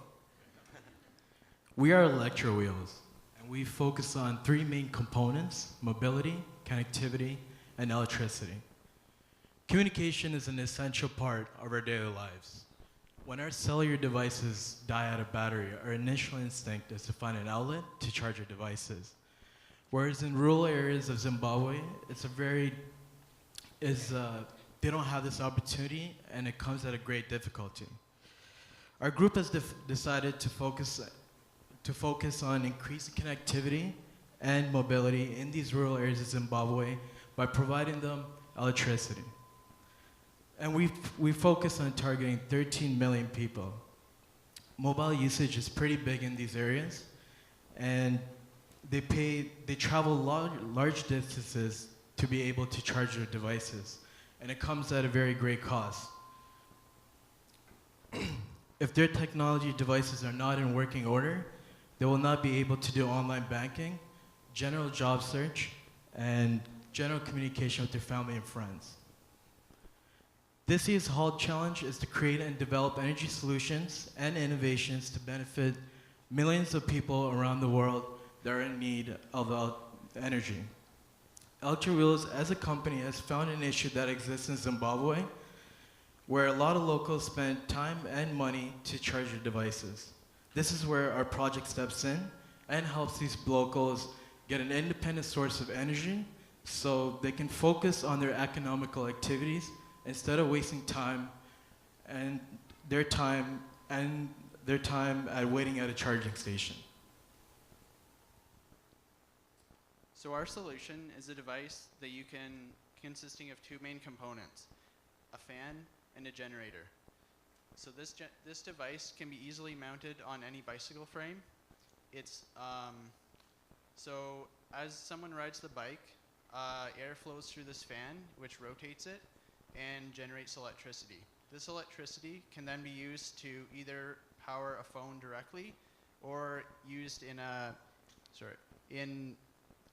We are Electro Wheels, and we focus on three main components: mobility, connectivity, and electricity. Communication is an essential part of our daily lives. When our cellular devices die out of battery, our initial instinct is to find an outlet to charge our devices. Whereas in rural areas of Zimbabwe, they don't have this opportunity, and it comes at a great difficulty. Our group has decided to focus on increasing connectivity and mobility in these rural areas of Zimbabwe by providing them electricity. And we focus on targeting 13 million people. Mobile usage is pretty big in these areas, and they travel large distances to be able to charge their devices, and it comes at a very great cost. If their technology devices are not in working order, they will not be able to do online banking, general job search, and general communication with their family and friends. This year's Hult Challenge is to create and develop energy solutions and innovations to benefit millions of people around the world that are in need of energy. Electro Wheels, as a company, has found an issue that exists in Zimbabwe, where a lot of locals spend time and money to charge their devices. This is where our project steps in and helps these locals get an independent source of energy so they can focus on their economical activities instead of wasting their time at waiting at a charging station. So our solution is a device that consisting of two main components, a fan and a generator. So this device can be easily mounted on any bicycle frame. So as someone rides the bike, air flows through this fan, which rotates it and generates electricity. This electricity can then be used to either power a phone directly or used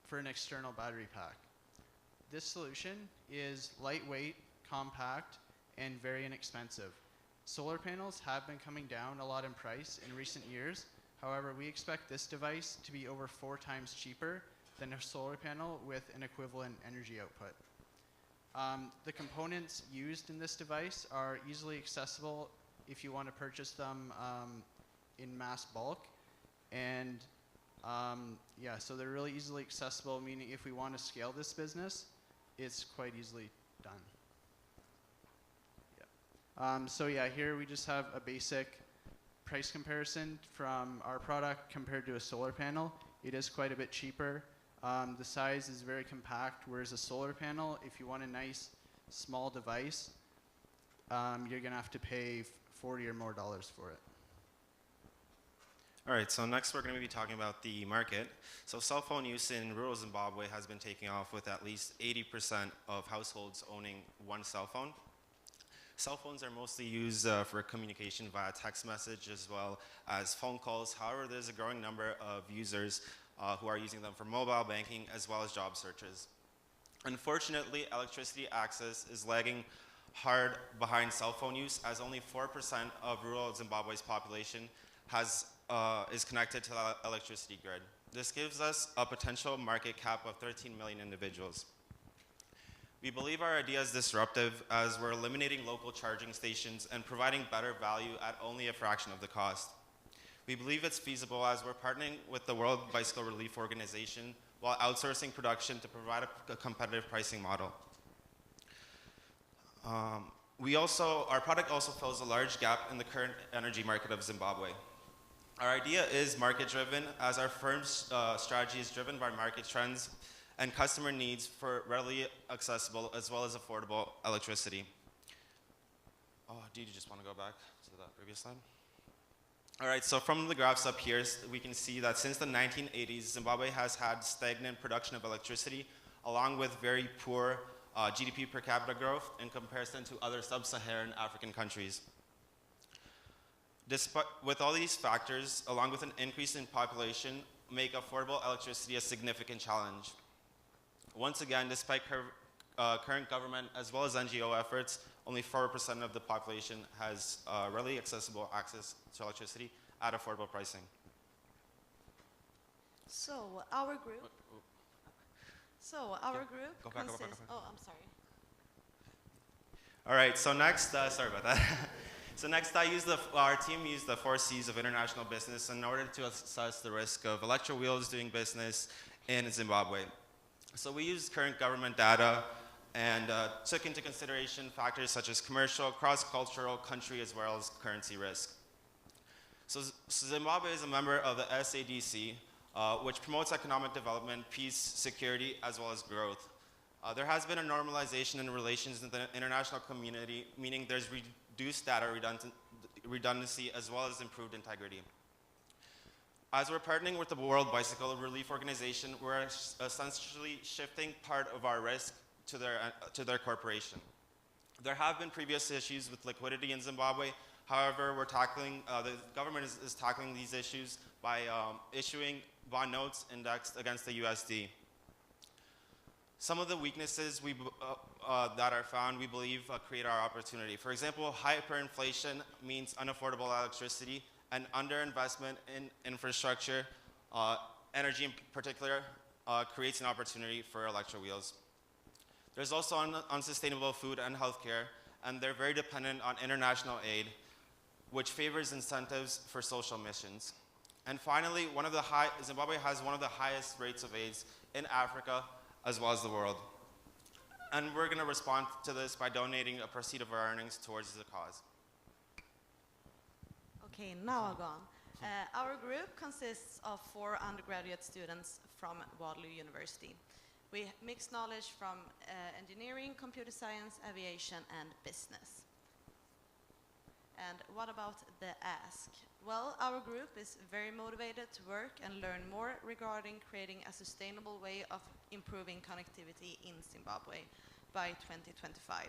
for an external battery pack. This solution is lightweight, compact, and very inexpensive. Solar panels have been coming down a lot in price in recent years. However, we expect this device to be over 4 times cheaper than a solar panel with an equivalent energy output. The components used in this device are easily accessible if you want to purchase them in mass bulk. And so they're really easily accessible, meaning if we want to scale this business, it's quite easily done. Here we just have a basic price comparison from our product compared to a solar panel. It is quite a bit cheaper. The size is very compact, whereas a solar panel, if you want a nice small device, you're going to have to pay $40 or more for it. All right, so next we're going to be talking about the market. So cell phone use in rural Zimbabwe has been taking off with at least 80% of households owning one cell phone. Cell phones are mostly used for communication via text message as well as phone calls. However, there's a growing number of users who are using them for mobile banking as well as job searches. Unfortunately, electricity access is lagging hard behind cell phone use, as only 4% of rural Zimbabwe's population is connected to the electricity grid. This gives us a potential market cap of 13 million individuals. We believe our idea is disruptive as we're eliminating local charging stations and providing better value at only a fraction of the cost. We believe it's feasible as we're partnering with the World Bicycle Relief Organization while outsourcing production to provide a competitive pricing model. Our product also fills a large gap in the current energy market of Zimbabwe. Our idea is market-driven, as our firm's strategy is driven by market trends and customer needs for readily accessible as well as affordable electricity. Oh, do you just want to go back to the previous slide? All right, so from the graphs up here, we can see that since the 1980s, Zimbabwe has had stagnant production of electricity, along with very poor GDP per capita growth in comparison to other sub-Saharan African countries. With all these factors, along with an increase in population, make affordable electricity a significant challenge. Once again, despite current government as well as NGO efforts, only 4% of the population has readily accessible access to electricity at affordable pricing. So our group. Go back. Oh, I'm sorry. All right. So next, sorry about that. So next, our team used the 4 C's of international business in order to assess the risk of Electro Wheels doing business in Zimbabwe. So we used current government data and took into consideration factors such as commercial, cross-cultural, country, as well as currency risk. So Zimbabwe is a member of the SADC, which promotes economic development, peace, security, as well as growth. There has been a normalization in relations in the international community, meaning there's reduced data redundancy as well as improved integrity. As we're partnering with the World Bicycle Relief Organization, we're essentially shifting part of our risk to their corporation. There have been previous issues with liquidity in Zimbabwe. However, the government is tackling these issues by issuing bond notes indexed against the USD. Some of the weaknesses that are found, we believe, create our opportunity. For example, hyperinflation means unaffordable electricity, and underinvestment in infrastructure, energy in particular, creates an opportunity for Electro Wheels. There's also unsustainable food and healthcare, and they're very dependent on international aid, which favors incentives for social missions. And finally, Zimbabwe has one of the highest rates of AIDS in Africa, as well as the world. And we're going to respond to this by donating a proceed of our earnings towards the cause. Okay, now Agora. Our group consists of 4 undergraduate students from Waterloo University. We mix knowledge from engineering, computer science, aviation, and business. And what about the ask? Well, our group is very motivated to work and learn more regarding creating a sustainable way of improving connectivity in Zimbabwe by 2025.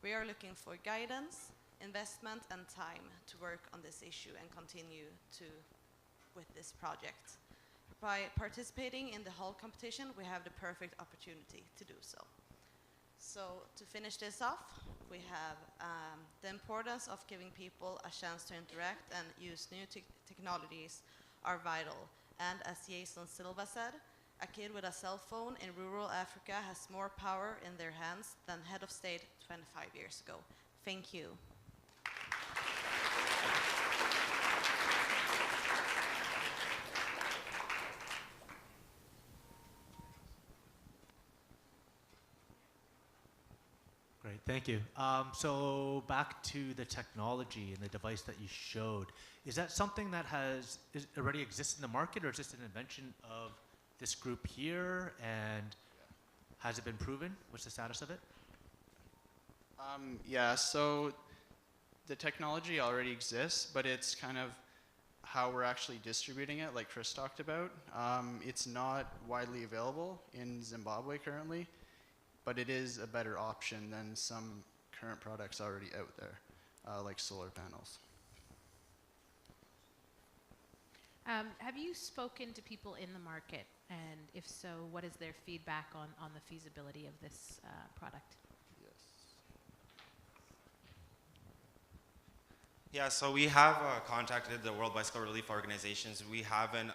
We are looking for guidance, investment, and time to work on this issue and continue with this project. By participating in the Hult competition, we have the perfect opportunity to do so. So to finish this off, we have the importance of giving people a chance to interact and use new technologies are vital. And as Jason Silva said, a kid with a cell phone in rural Africa has more power in their hands than head of state 25 years ago. Thank you. Great, thank you. So back to the technology and the device that you showed. Is that something that already exists in the market, or is this an invention of this group here? And has it been proven? What's the status of it? Yeah, so the technology already exists, but it's kind of how we're actually distributing it, like Chris talked about. It's not widely available in Zimbabwe currently, but it is a better option than some current products already out there, like solar panels. Have you spoken to people in the market? And if so, what is their feedback on the feasibility of this product? Yeah, so we have contacted the World Bicycle Relief Organizations. We haven't,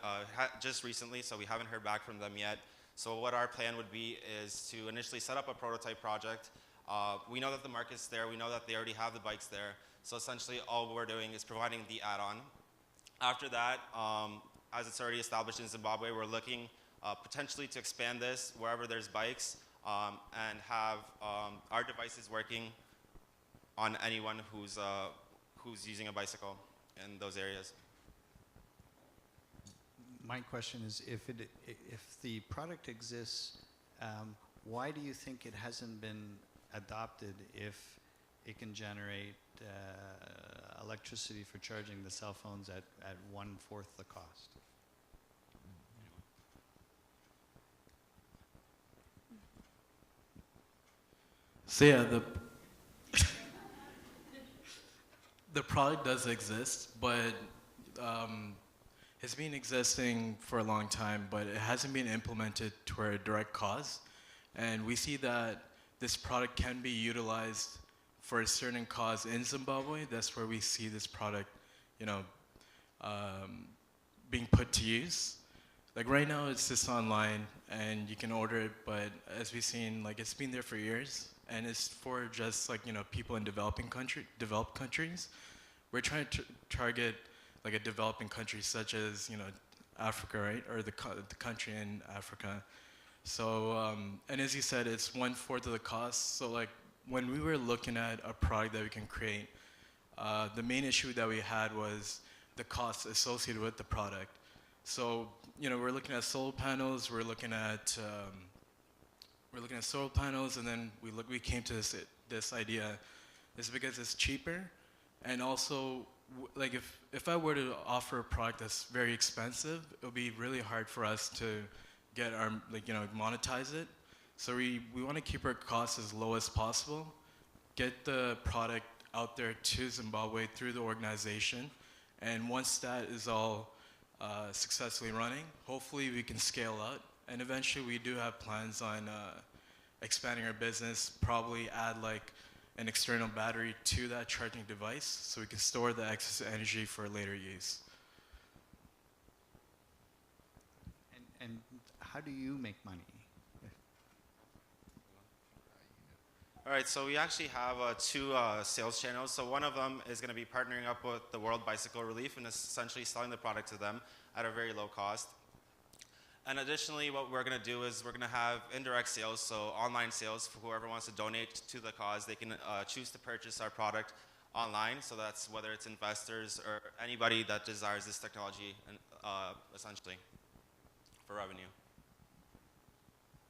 just recently, so we haven't heard back from them yet. So what our plan would be is to initially set up a prototype project. We know that the market's there, we know that they already have the bikes there. So essentially all we're doing is providing the add-on. After that, as it's already established in Zimbabwe, we're looking potentially to expand this wherever there's bikes and have our devices working on anyone who's using a bicycle in those areas. My question is, if the product exists, why do you think it hasn't been adopted if it can generate electricity for charging the cell phones at 1/4 the cost? So yeah, the product does exist, but it's been existing for a long time, but it hasn't been implemented to a direct cause. And we see that this product can be utilized for a certain cause in Zimbabwe. That's where we see this product, being put to use. Like right now, it's just online, and you can order it. But as we've seen, like it's been there for years, and it's for just people in developed countries. We're trying to target like a developing country such as Africa, right, or the country in Africa. So and as you said, it's 1/4 of the cost. So like when we were looking at a product that we can create, the main issue that we had was the costs associated with the product. So we're looking at solar panels. We're looking at solar panels, and then we came to this idea. Is because it's cheaper, and also like if I were to offer a product that's very expensive, it would be really hard for us to get our monetize it. So we want to keep our costs as low as possible, get the product out there to Zimbabwe through the organization, and once that is all successfully running, hopefully we can scale out. And eventually we do have plans on expanding our business, probably add like an external battery to that charging device so we can store the excess energy for later use. And how do you make money? All right, so we actually have two sales channels. So one of them is going to be partnering up with the World Bicycle Relief and essentially selling the product to them at a very low cost. And additionally, what we're going to do is we're going to have indirect sales, so online sales for whoever wants to donate to the cause. They can choose to purchase our product online, so that's whether it's investors or anybody that desires this technology, essentially, for revenue.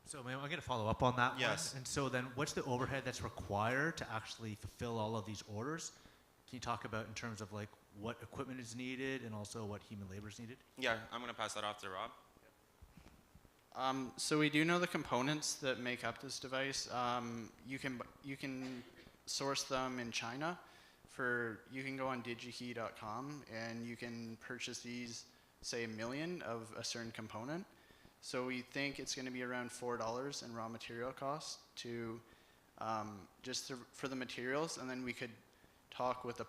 So I'm going to follow up on that Yes. one. And so then what's the overhead that's required to actually fulfill all of these orders? Can you talk about in terms of like what equipment is needed and also what human labor is needed? Yeah, I'm going to pass that off to Rob. So we do know the components that make up this device. You can source them in China. You can go on digikey.com and you can purchase these, say, 1 million of a certain component. So we think it's going to be around $4 in raw material costs for the materials, and then we could talk with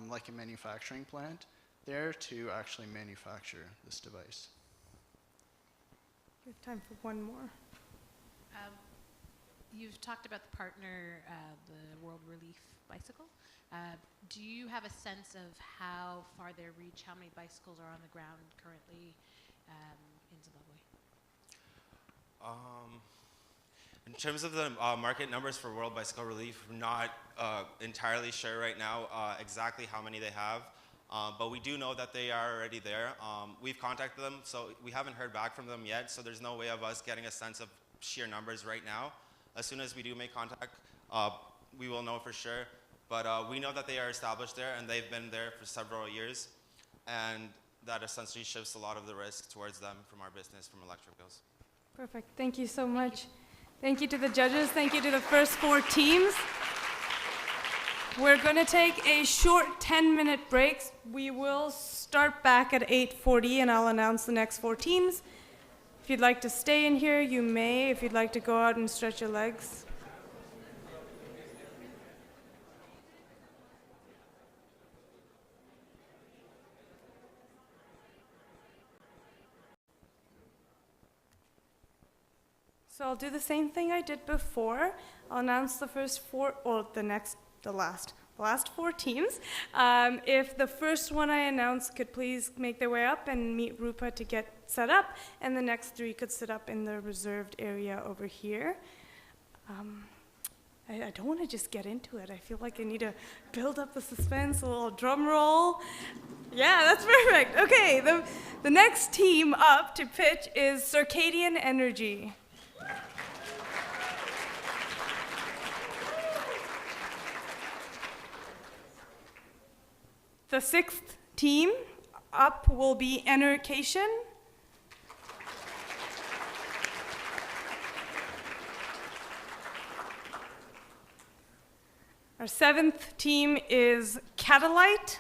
like a manufacturing plant there to actually manufacture this device. We have time for one more. You've talked about the partner, the World Relief Bicycle. Do you have a sense of how far their reach, how many bicycles are on the ground currently in Zimbabwe? In terms of the market numbers for World Bicycle Relief, we're not entirely sure right now exactly how many they have. But we do know that they are already there. We've contacted them, so we haven't heard back from them yet, so there's no way of us getting a sense of sheer numbers right now. As soon as we do make contact, we will know for sure. But we know that they are established there, and they've been there for several years. And that essentially shifts a lot of the risk towards them from our business, from Electro Wheels. Perfect. Thank you so much. Thank you to the judges. Thank you to the first 4 teams. We're going to take a short 10-minute break. We will start back at 8:40, and I'll announce the next 4 teams. If you'd like to stay in here, you may. If you'd like to go out and stretch your legs. So I'll do the same thing I did before. I'll announce the first 4, or the last 4 teams. If the first one I announce could please make their way up and meet Rupa to get set up, and the next 3 could sit up in the reserved area over here. I don't want to just get into it. I feel like I need to build up the suspense, a little drum roll. Yeah, that's perfect. Okay, the next team up to pitch is Circadian Energy. The 6th team up will be Annotation. Our 7th team is Catalyte.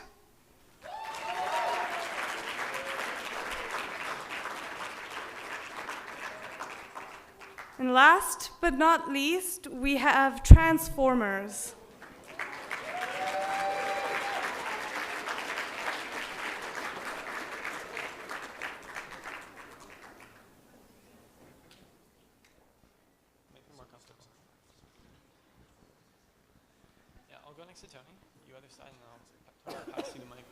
And last but not least, we have Transformers. I'll go next to Tony, you other side, and I'll pass you the mic.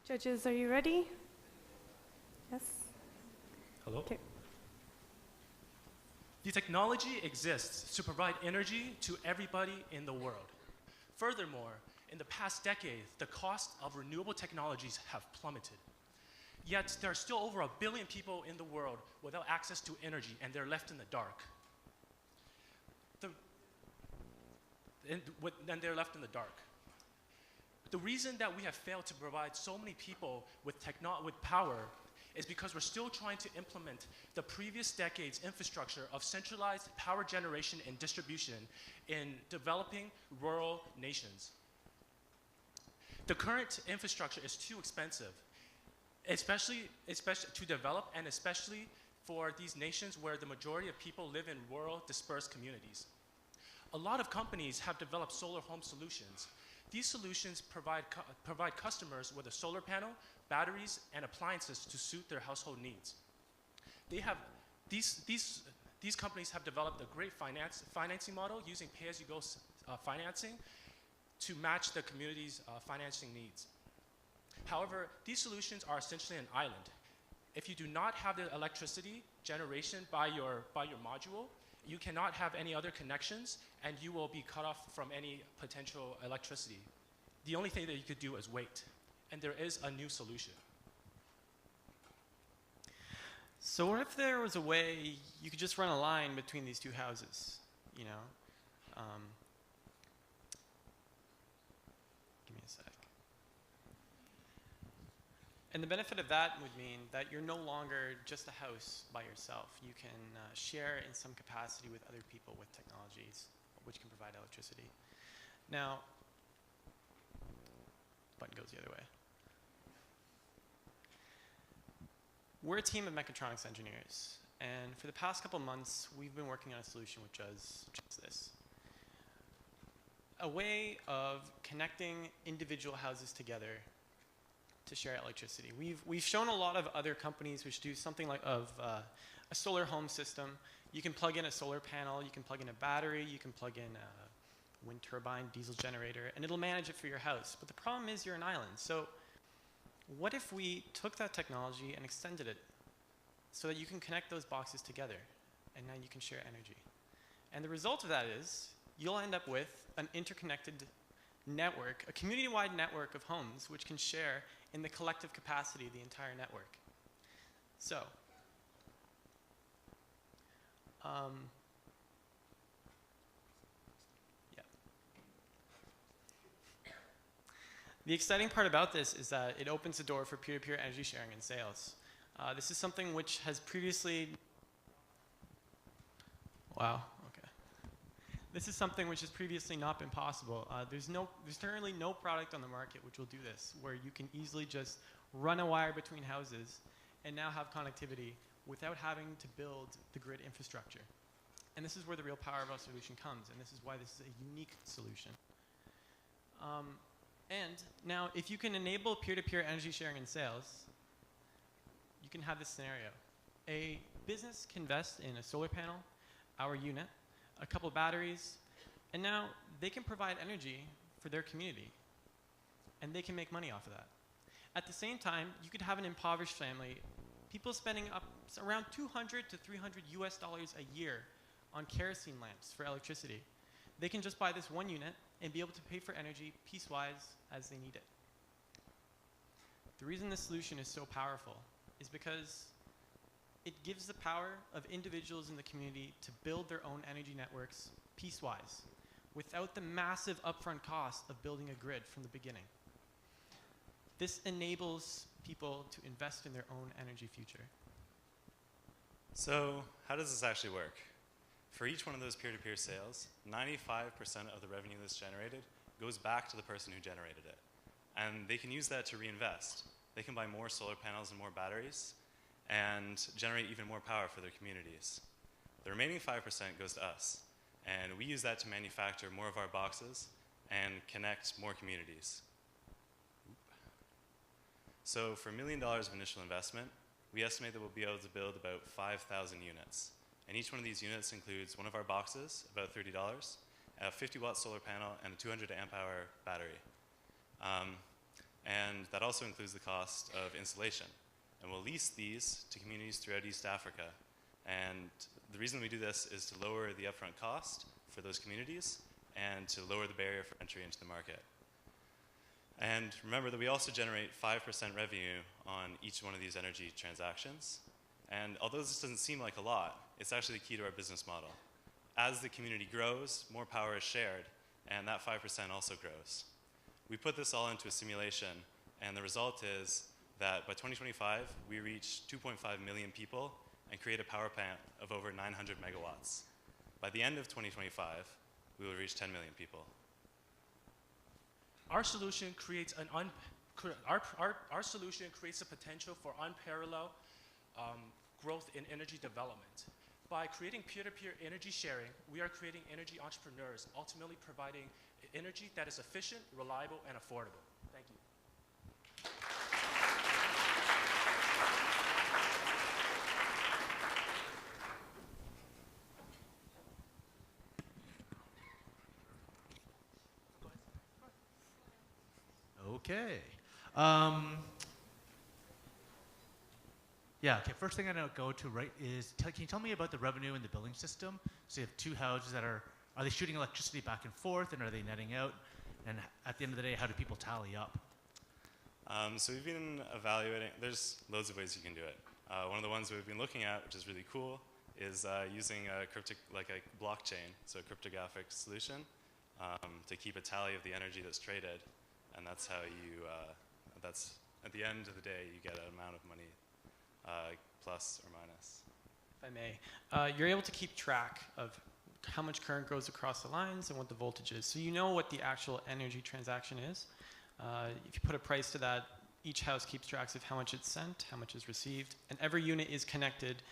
Judges, are you ready? Yes? Hello? Okay. The technology exists to provide energy to everybody in the world. Furthermore, in the past decade, the cost of renewable technologies have plummeted. Yet there are still over 1 billion people in the world without access to energy, and they're left in the dark. And they're left in the dark. The reason that we have failed to provide so many people with power is because we're still trying to implement the previous decade's infrastructure of centralized power generation and distribution in developing rural nations. The current infrastructure is too expensive, especially to develop, and especially for these nations where the majority of people live in rural, dispersed communities. A lot of companies have developed solar home solutions. These solutions provide customers with a solar panel, batteries, and appliances to suit their household needs. These companies have developed a great financing model using pay-as-you-go financing to match the community's financing needs. However, these solutions are essentially an island. If you do not have the electricity generation by your module, you cannot have any other connections, and you will be cut off from any potential electricity. The only thing that you could do is wait, and there is a new solution. So what if there was a way you could just run a line between these two houses, you know? Give me a sec. And the benefit of that would mean that you're no longer just a house by yourself. You can share in some capacity with other people with technologies which can provide electricity. Now, button goes the other way. We're a team of mechatronics engineers, and for the past couple months, we've been working on a solution which does just this. A way of connecting individual houses together to share electricity. We've shown a lot of other companies which do something like a solar home system. You can plug in a solar panel, you can plug in a battery, you can plug in a wind turbine, diesel generator, and it'll manage it for your house. But the problem is you're an island. So what if we took that technology and extended it so that you can connect those boxes together, and now you can share energy? And the result of that is you'll end up with an interconnected network, a community-wide network of homes which can share in the collective capacity of the entire network. So, yeah. The exciting part about this is that it opens the door for peer-to-peer energy sharing and sales. This is something which has previously... Wow, okay. This is something which has previously not been possible. There's currently no product on the market which will do this, where you can easily just run a wire between houses and now have connectivity without having to build the grid infrastructure. And this is where the real power of our solution comes, and this is why this is a unique solution. And now, if you can enable peer-to-peer energy sharing and sales, you can have this scenario. A business can invest in a solar panel, our unit, a couple batteries, and now they can provide energy for their community, and they can make money off of that. At the same time, you could have an impoverished family, people spending up around $200 to $300 a year on kerosene lamps for electricity. They can just buy this one unit and be able to pay for energy piecewise as they need it. The reason this solution is so powerful is because it gives the power of individuals in the community to build their own energy networks piecewise without the massive upfront cost of building a grid from the beginning. This enables people to invest in their own energy future. So how does this actually work? For each one of those peer-to-peer sales, 95% of the revenue that's generated goes back to the person who generated it. And they can use that to reinvest. They can buy more solar panels and more batteries and generate even more power for their communities. The remaining 5% goes to us, and we use that to manufacture more of our boxes and connect more communities. So for $1 million of initial investment, we estimate that we'll be able to build about 5,000 units. And each one of these units includes one of our boxes, about $30, a 50-watt solar panel, and a 200 amp hour battery. And that also includes the cost of installation. And we'll lease these to communities throughout East Africa. And the reason we do this is to lower the upfront cost for those communities and to lower the barrier for entry into the market. And remember that we also generate 5% revenue on each one of these energy transactions. And although this doesn't seem like a lot, it's actually the key to our business model. As the community grows, more power is shared, and that 5% also grows. We put this all into a simulation, and the result is that by 2025, we reach 2.5 million people and create a power plant of over 900 megawatts. By the end of 2025, we will reach 10 million people. Our solution creates our solution creates a potential for unparalleled growth in energy development. By creating peer-to-peer energy sharing, we are creating energy entrepreneurs, ultimately providing energy that is efficient, reliable, and affordable. Thank you. Okay. Yeah, okay, first thing I'm going to go to, right, is can you tell me about the revenue in the billing system? So you have two houses that are they shooting electricity back and forth, and are they netting out? And at the end of the day, how do people tally up? So we've been evaluating, there's loads of ways you can do it. One of the ones we've been looking at, which is really cool, is using a blockchain, so a cryptographic solution, to keep a tally of the energy that's traded. And that's how you, that's at the end of the day, you get an amount of money, plus or minus. If I may, you're able to keep track of how much current goes across the lines and what the voltage is. So you know what the actual energy transaction is. If you put a price to that, each house keeps track of how much it's sent, how much is received, and every unit is connected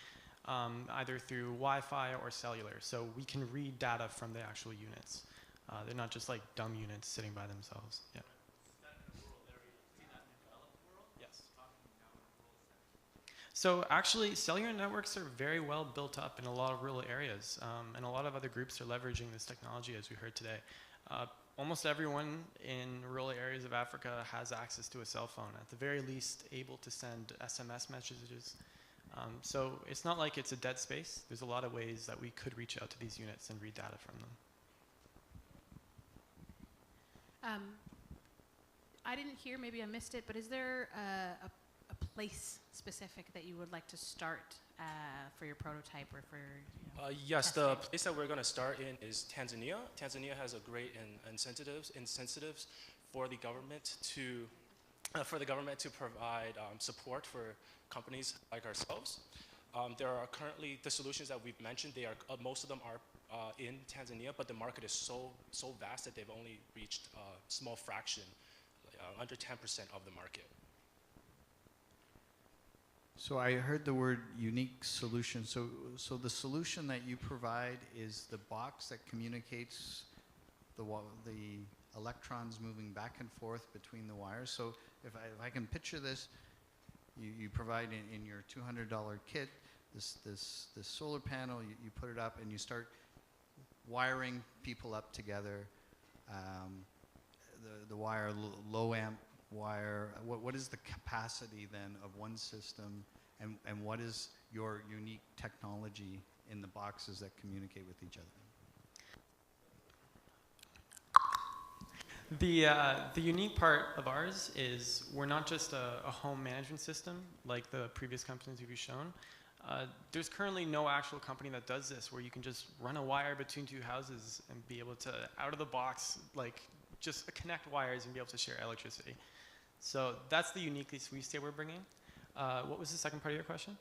either through Wi-Fi or cellular. So we can read data from the actual units. They're not just like dumb units sitting by themselves. Yeah. So actually, cellular networks are very well built up in a lot of rural areas, and a lot of other groups are leveraging this technology, as we heard today. Almost everyone in rural areas of Africa has access to a cell phone, at the very least able to send SMS messages. So it's not like it's a dead space. There's a lot of ways that we could reach out to these units and read data from them. I didn't hear, maybe I missed it, but is there a place specific that you would like to start for your prototype or for yes, the place that we're going to start in is Tanzania. Tanzania has a great incentives for the government to provide support for companies like ourselves. There are currently the solutions that we've mentioned. They are most of them are in Tanzania, but the market is so vast that they've only reached a small fraction, under 10% of the market. So I heard the word unique solution. So the solution that you provide is the box that communicates the electrons moving back and forth between the wires. So if I can picture this, you provide in your $200 kit this solar panel. You put it up and you start wiring people up together. The wire, low amp wire. What is the capacity then of one system, and what is your unique technology in the boxes that communicate with each other? The unique part of ours is we're not just a home management system like the previous companies we've shown. There's currently no actual company that does this, where you can just run a wire between two houses and be able to, out of the box, like just connect wires and be able to share electricity. So that's the uniqueness we say we're bringing. What was the second part of your question?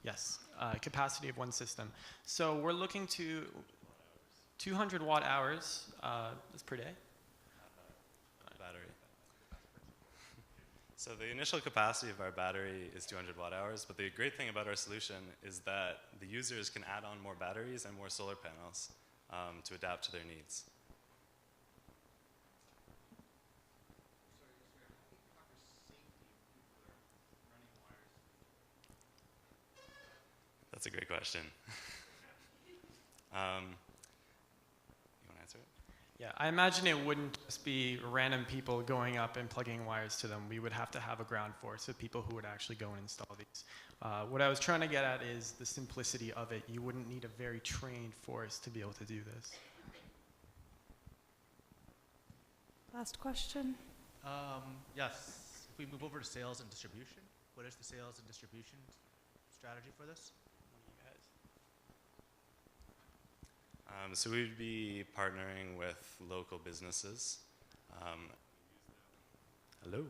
Yes, capacity of one system. So we're looking to 200 watt hours that's per day. Battery. So the initial capacity of our battery is 200 watt hours, but the great thing about our solution is that the users can add on more batteries and more solar panels to adapt to their needs. That's a great question. You want to answer it? Yeah, I imagine it wouldn't just be random people going up and plugging wires to them. We would have to have a ground force of people who would actually go and install these. What I was trying to get at is the simplicity of it. You wouldn't need a very trained force to be able to do this. Last question. Yes, if we move over to sales and distribution, what is the sales and distribution strategy for this? So we'd be partnering with local businesses. Hello.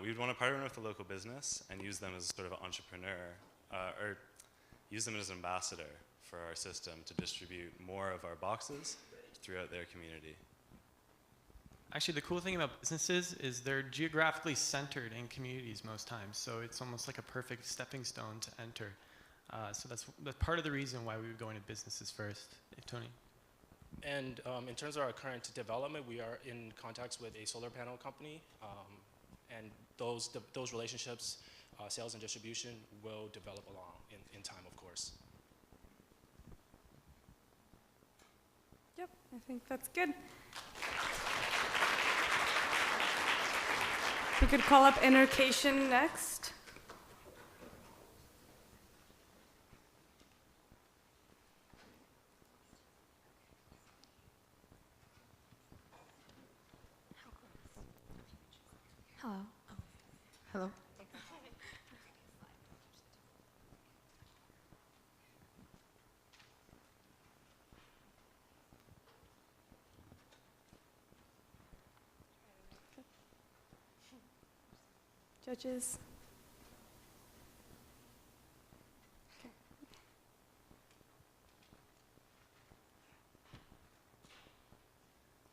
We'd want to partner with a local business and use them as sort of an entrepreneur, or use them as an ambassador for our system to distribute more of our boxes throughout their community. Actually, the cool thing about businesses is they're geographically centered in communities most times, so it's almost like a perfect stepping stone to enter. So that's part of the reason why we would go into businesses first. Tony? And in terms of our current development, we are in contacts with a solar panel company, and those relationships, sales and distribution, will develop along in time, of course. Yep, I think that's good. We could call up Annotation next. Hello. Oh. Hello. Judges.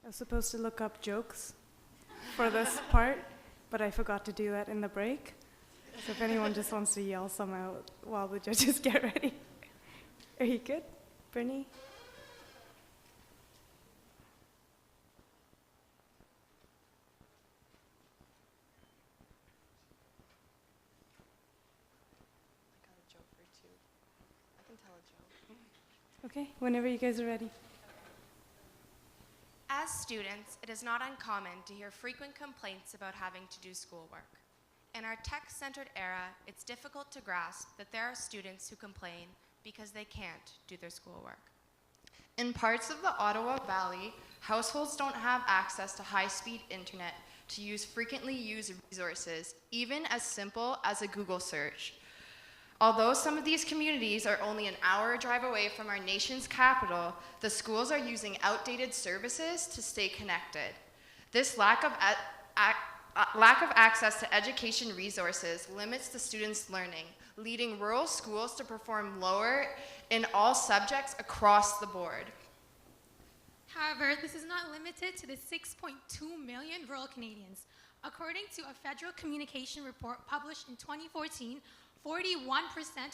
I was supposed to look up jokes for this part, but I forgot to do that in the break. So if anyone just wants to yell some out while the judges get ready. Are you good, Brittany? Okay, whenever you guys are ready. As students, it is not uncommon to hear frequent complaints about having to do schoolwork. In our tech-centered era, it's difficult to grasp that there are students who complain because they can't do their schoolwork. In parts of the Ottawa Valley, households don't have access to high-speed internet to use frequently used resources, even as simple as a Google search. Although some of these communities are only an hour drive away from our nation's capital, the schools are using outdated services to stay connected. This lack of access to education resources limits the students' learning, leading rural schools to perform lower in all subjects across the board. However, this is not limited to the 6.2 million rural Canadians. According to a federal communication report published in 2014, 41%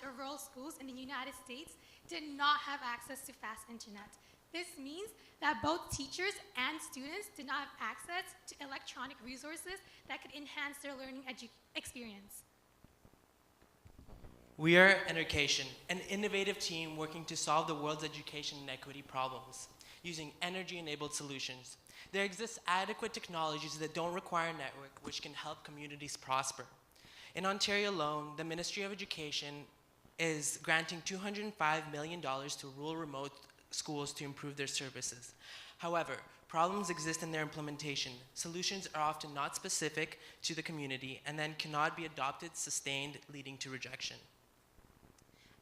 of rural schools in the United States did not have access to fast internet. This means that both teachers and students did not have access to electronic resources that could enhance their learning experience. We are Annotation, an innovative team working to solve the world's education inequity problems using energy-enabled solutions. There exists adequate technologies that don't require a network, which can help communities prosper. In Ontario alone, the Ministry of Education is granting $205 million to rural remote schools to improve their services. However, problems exist in their implementation. Solutions are often not specific to the community and then cannot be adopted, sustained, leading to rejection.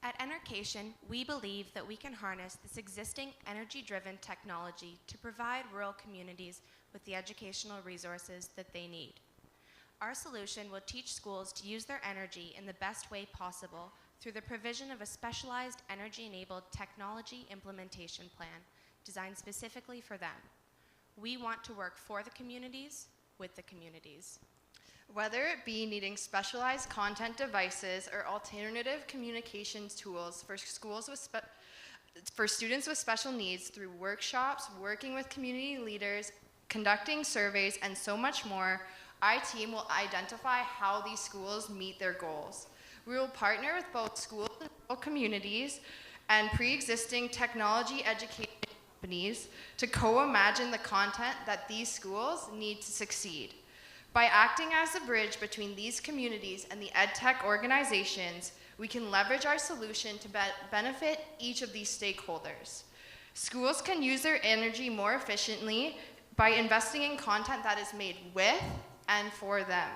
At Annotation, we believe that we can harness this existing energy-driven technology to provide rural communities with the educational resources that they need. Our solution will teach schools to use their energy in the best way possible through the provision of a specialized energy-enabled technology implementation plan designed specifically for them. We want to work for the communities, with the communities. Whether it be needing specialized content devices or alternative communications tools for schools with for students with special needs through workshops, working with community leaders, conducting surveys, and so much more, our team will identify how these schools meet their goals. We will partner with both schools and rural communities and pre-existing technology education companies to co-imagine the content that these schools need to succeed. By acting as a bridge between these communities and the EdTech organizations, we can leverage our solution to benefit each of these stakeholders. Schools can use their energy more efficiently by investing in content that is made with and for them.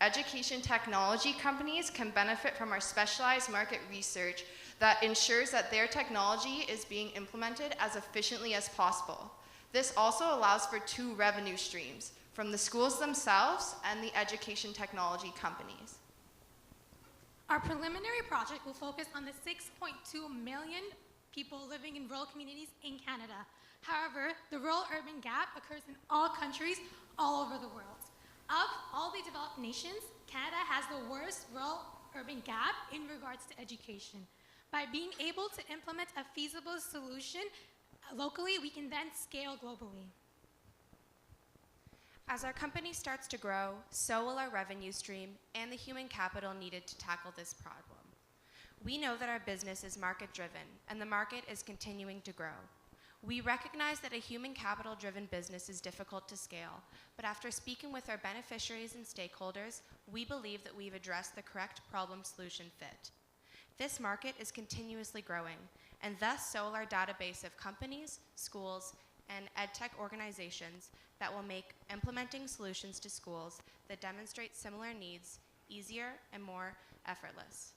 Education technology companies can benefit from our specialized market research that ensures that their technology is being implemented as efficiently as possible. This also allows for two revenue streams, from the schools themselves and the education technology companies. Our preliminary project will focus on the 6.2 million people living in rural communities in Canada. However, the rural-urban gap occurs in all countries all over the world. Of all the developed nations, Canada has the worst rural-urban gap in regards to education. By being able to implement a feasible solution locally, we can then scale globally. As our company starts to grow, so will our revenue stream and the human capital needed to tackle this problem. We know that our business is market-driven, and the market is continuing to grow. We recognize that a human capital-driven business is difficult to scale, but after speaking with our beneficiaries and stakeholders, we believe that we've addressed the correct problem-solution fit. This market is continuously growing, and thus so will our database of companies, schools, and EdTech organizations that will make implementing solutions to schools that demonstrate similar needs easier and more effortless.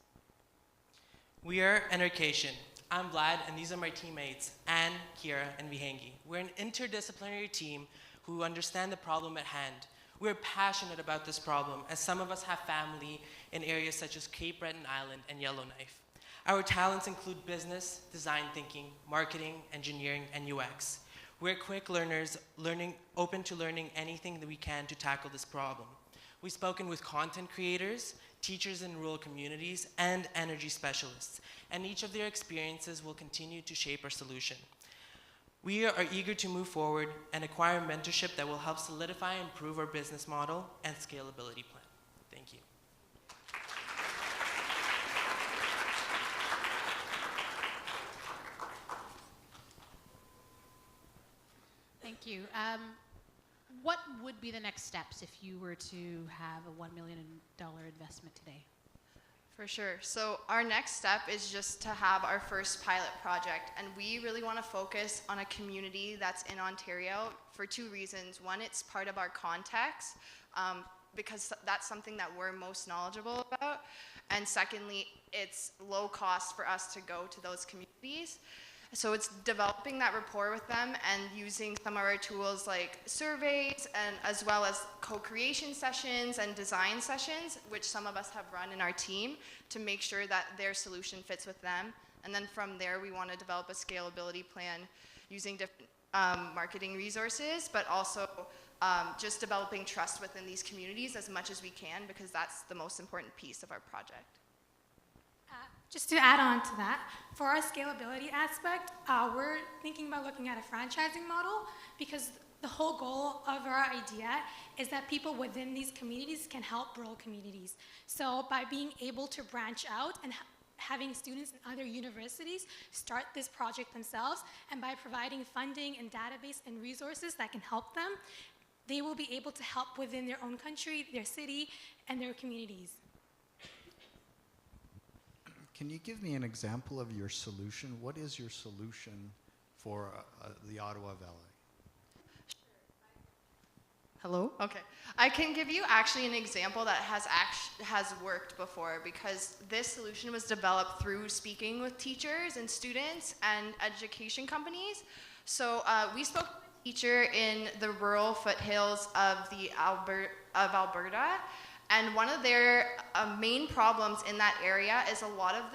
We are Annotation. I'm Vlad, and these are my teammates, Anne, Kira, and Vihangi. We're an interdisciplinary team who understand the problem at hand. We're passionate about this problem, as some of us have family in areas such as Cape Breton Island and Yellowknife. Our talents include business, design thinking, marketing, engineering, and UX. We're quick learners, open to learning anything that we can to tackle this problem. We've spoken with content creators, teachers in rural communities, and energy specialists, and each of their experiences will continue to shape our solution. We are eager to move forward and acquire mentorship that will help solidify and improve our business model and scalability plan. Thank you. Thank you. What would be the next steps if you were to have a $1 million investment today? For sure. So our next step is just to have our first pilot project, and we really want to focus on a community that's in Ontario for two reasons. One, it's part of our context, because that's something that we're most knowledgeable about. And secondly, it's low cost for us to go to those communities. So it's developing that rapport with them and using some of our tools like surveys and as well as co-creation sessions and design sessions, which some of us have run in our team to make sure that their solution fits with them. And then from there, we want to develop a scalability plan using different marketing resources, but also just developing trust within these communities as much as we can, because that's the most important piece of our project. Just to add on to that, for our scalability aspect, we're thinking about looking at a franchising model, because the whole goal of our idea is that people within these communities can help rural communities. So by being able to branch out and having students in other universities start this project themselves, and by providing funding and database and resources that can help them, they will be able to help within their own country, their city, and their communities. Can you give me an example of your solution? What is your solution for the Ottawa Valley? Hello? Okay. I can give you actually an example that has worked before, because this solution was developed through speaking with teachers and students and education companies. So we spoke to a teacher in the rural foothills of Alberta, and one of their main problems in that area is a lot of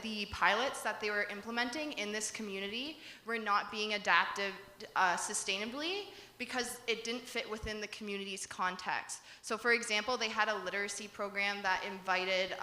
the pilots that they were implementing in this community were not being adapted sustainably, because it didn't fit within the community's context. So for example, they had a literacy program that invited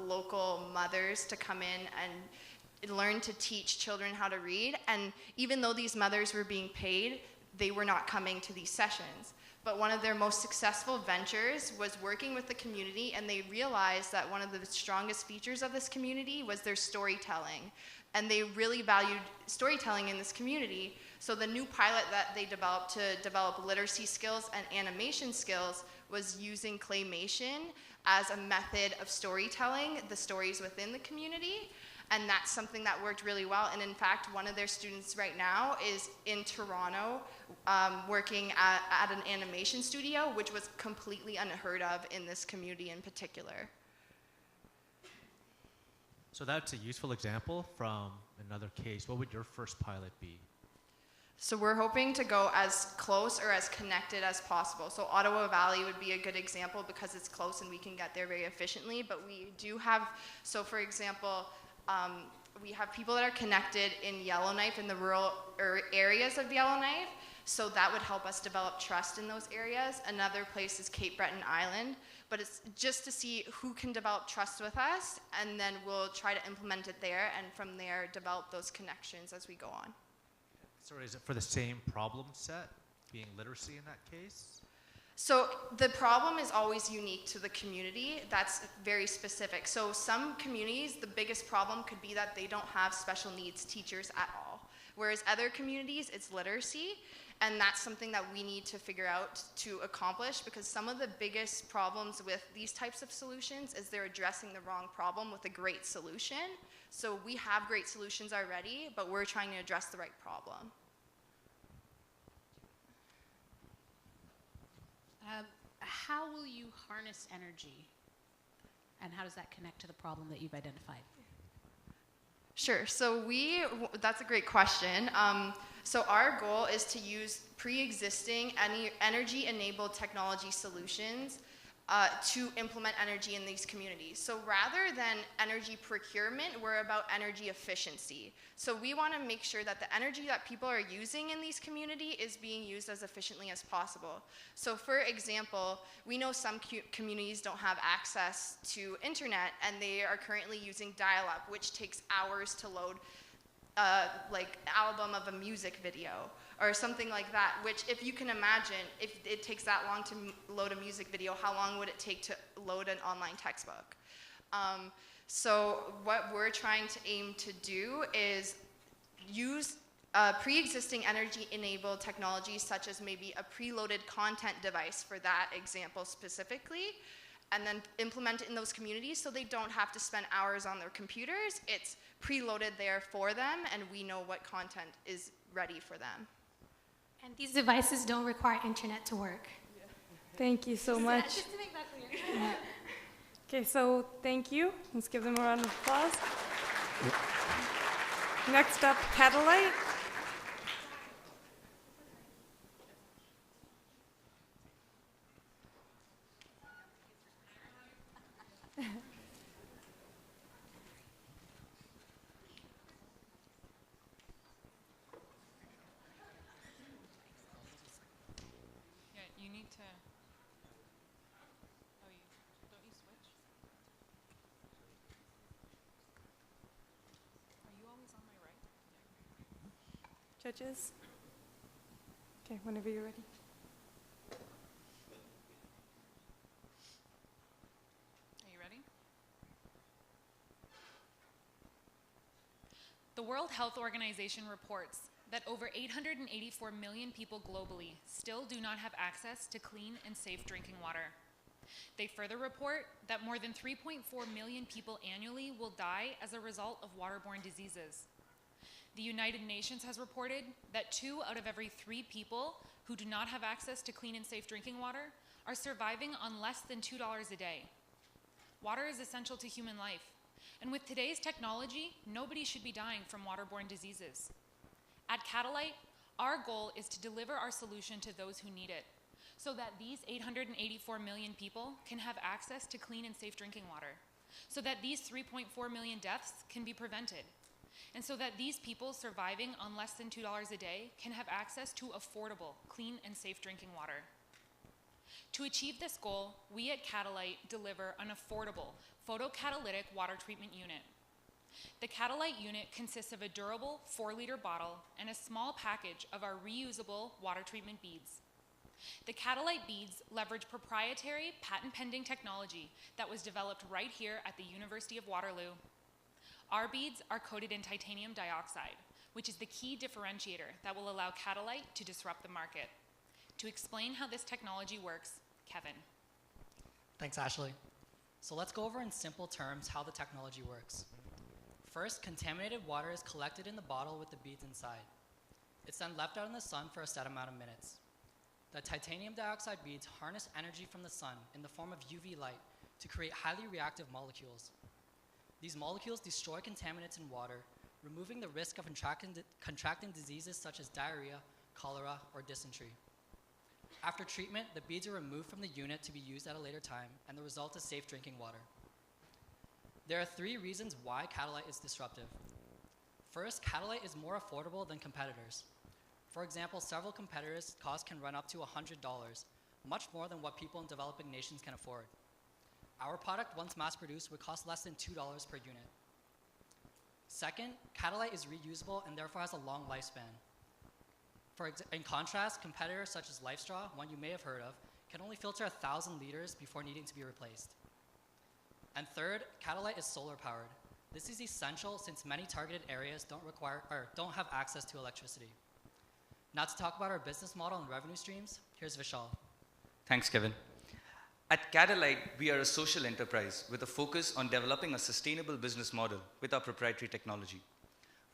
local mothers to come in and learn to teach children how to read. And even though these mothers were being paid, they were not coming to these sessions. But one of their most successful ventures was working with the community, and they realized that one of the strongest features of this community was their storytelling. And they really valued storytelling in this community. So the new pilot that they developed to develop literacy skills and animation skills was using claymation as a method of storytelling the stories within the community. And that's something that worked really well. And in fact, one of their students right now is in Toronto working at an animation studio, which was completely unheard of in this community in particular. So that's a useful example from another case. What would your first pilot be? So we're hoping to go as close or as connected as possible. So Ottawa Valley would be a good example because it's close and we can get there very efficiently. But we do have, so for example, we have people that are connected in Yellowknife, in the rural areas of Yellowknife. So that would help us develop trust in those areas. Another place is Cape Breton Island. But it's just to see who can develop trust with us, and then we'll try to implement it there, and from there develop those connections as we go on. So is it for the same problem set, being literacy in that case? So the problem is always unique to the community. That's very specific. So some communities, the biggest problem could be that they don't have special needs teachers at all. Whereas other communities, it's literacy. And that's something that we need to figure out to accomplish, because some of the biggest problems with these types of solutions is they're addressing the wrong problem with a great solution. So we have great solutions already, but we're trying to address the right problem. How will you harness energy? And how does that connect to the problem that you've identified? Sure. So that's a great question. So our goal is to use pre-existing energy-enabled technology solutions to implement energy in these communities. So rather than energy procurement, we're about energy efficiency. So we want to make sure that the energy that people are using in these communities is being used as efficiently as possible. So for example, we know some communities don't have access to internet, and they are currently using dial-up, which takes hours to load like album of a music video or something like that, which if you can imagine, if it takes that long to load a music video, how long would it take to load an online textbook? So what we're trying to aim to do is use pre-existing energy-enabled technologies, such as maybe a preloaded content device for that example specifically, and then implement it in those communities so they don't have to spend hours on their computers. It's preloaded there for them, and we know what content is ready for them. And these devices don't require internet to work. Thank you so much. Just to make that clear. Okay, so thank you. Let's give them a round of applause. Next up, Catalyte. Yeah, you need to. Oh, don't you switch? Are you always on my right? Judges. Okay, whenever you're ready. Are you ready? The World Health Organization reports that over 884 million people globally still do not have access to clean and safe drinking water. They further report that more than 3.4 million people annually will die as a result of waterborne diseases. The United Nations has reported that 2 out of every 3 people who do not have access to clean and safe drinking water are surviving on less than $2 a day. Water is essential to human life, and with today's technology, nobody should be dying from waterborne diseases. At Catalyte, our goal is to deliver our solution to those who need it, so that these 884 million people can have access to clean and safe drinking water, so that these 3.4 million deaths can be prevented, and so that these people surviving on less than $2 a day can have access to affordable, clean and safe drinking water. To achieve this goal, we at Catalyte deliver an affordable photocatalytic water treatment unit. The Catalyte unit consists of a durable 4-liter bottle and a small package of our reusable water treatment beads. The Catalyte beads leverage proprietary patent-pending technology that was developed right here at the University of Waterloo. Our beads are coated in titanium dioxide, which is the key differentiator that will allow Catalyte to disrupt the market. To explain how this technology works, Kevin. Thanks, Ashley. So let's go over in simple terms how the technology works. First, contaminated water is collected in the bottle with the beads inside. It's then left out in the sun for a set amount of minutes. The titanium dioxide beads harness energy from the sun in the form of UV light to create highly reactive molecules. These molecules destroy contaminants in water, removing the risk of contracting diseases such as diarrhea, cholera, or dysentery. After treatment, the beads are removed from the unit to be used at a later time, and the result is safe drinking water. There are 3 reasons why Catalyte is disruptive. First, Catalyte is more affordable than competitors. For example, several competitors' costs can run up to $100, much more than what people in developing nations can afford. Our product, once mass-produced, would cost less than $2 per unit. Second, Catalyte is reusable and therefore has a long lifespan. In contrast, competitors such as LifeStraw, one you may have heard of, can only filter 1,000 liters before needing to be replaced. And third, Catalyte is solar powered. This is essential since many targeted areas don't have access to electricity. Now to talk about our business model and revenue streams, here's Vishal. Thanks, Kevin. At Catalyte, we are a social enterprise with a focus on developing a sustainable business model with our proprietary technology.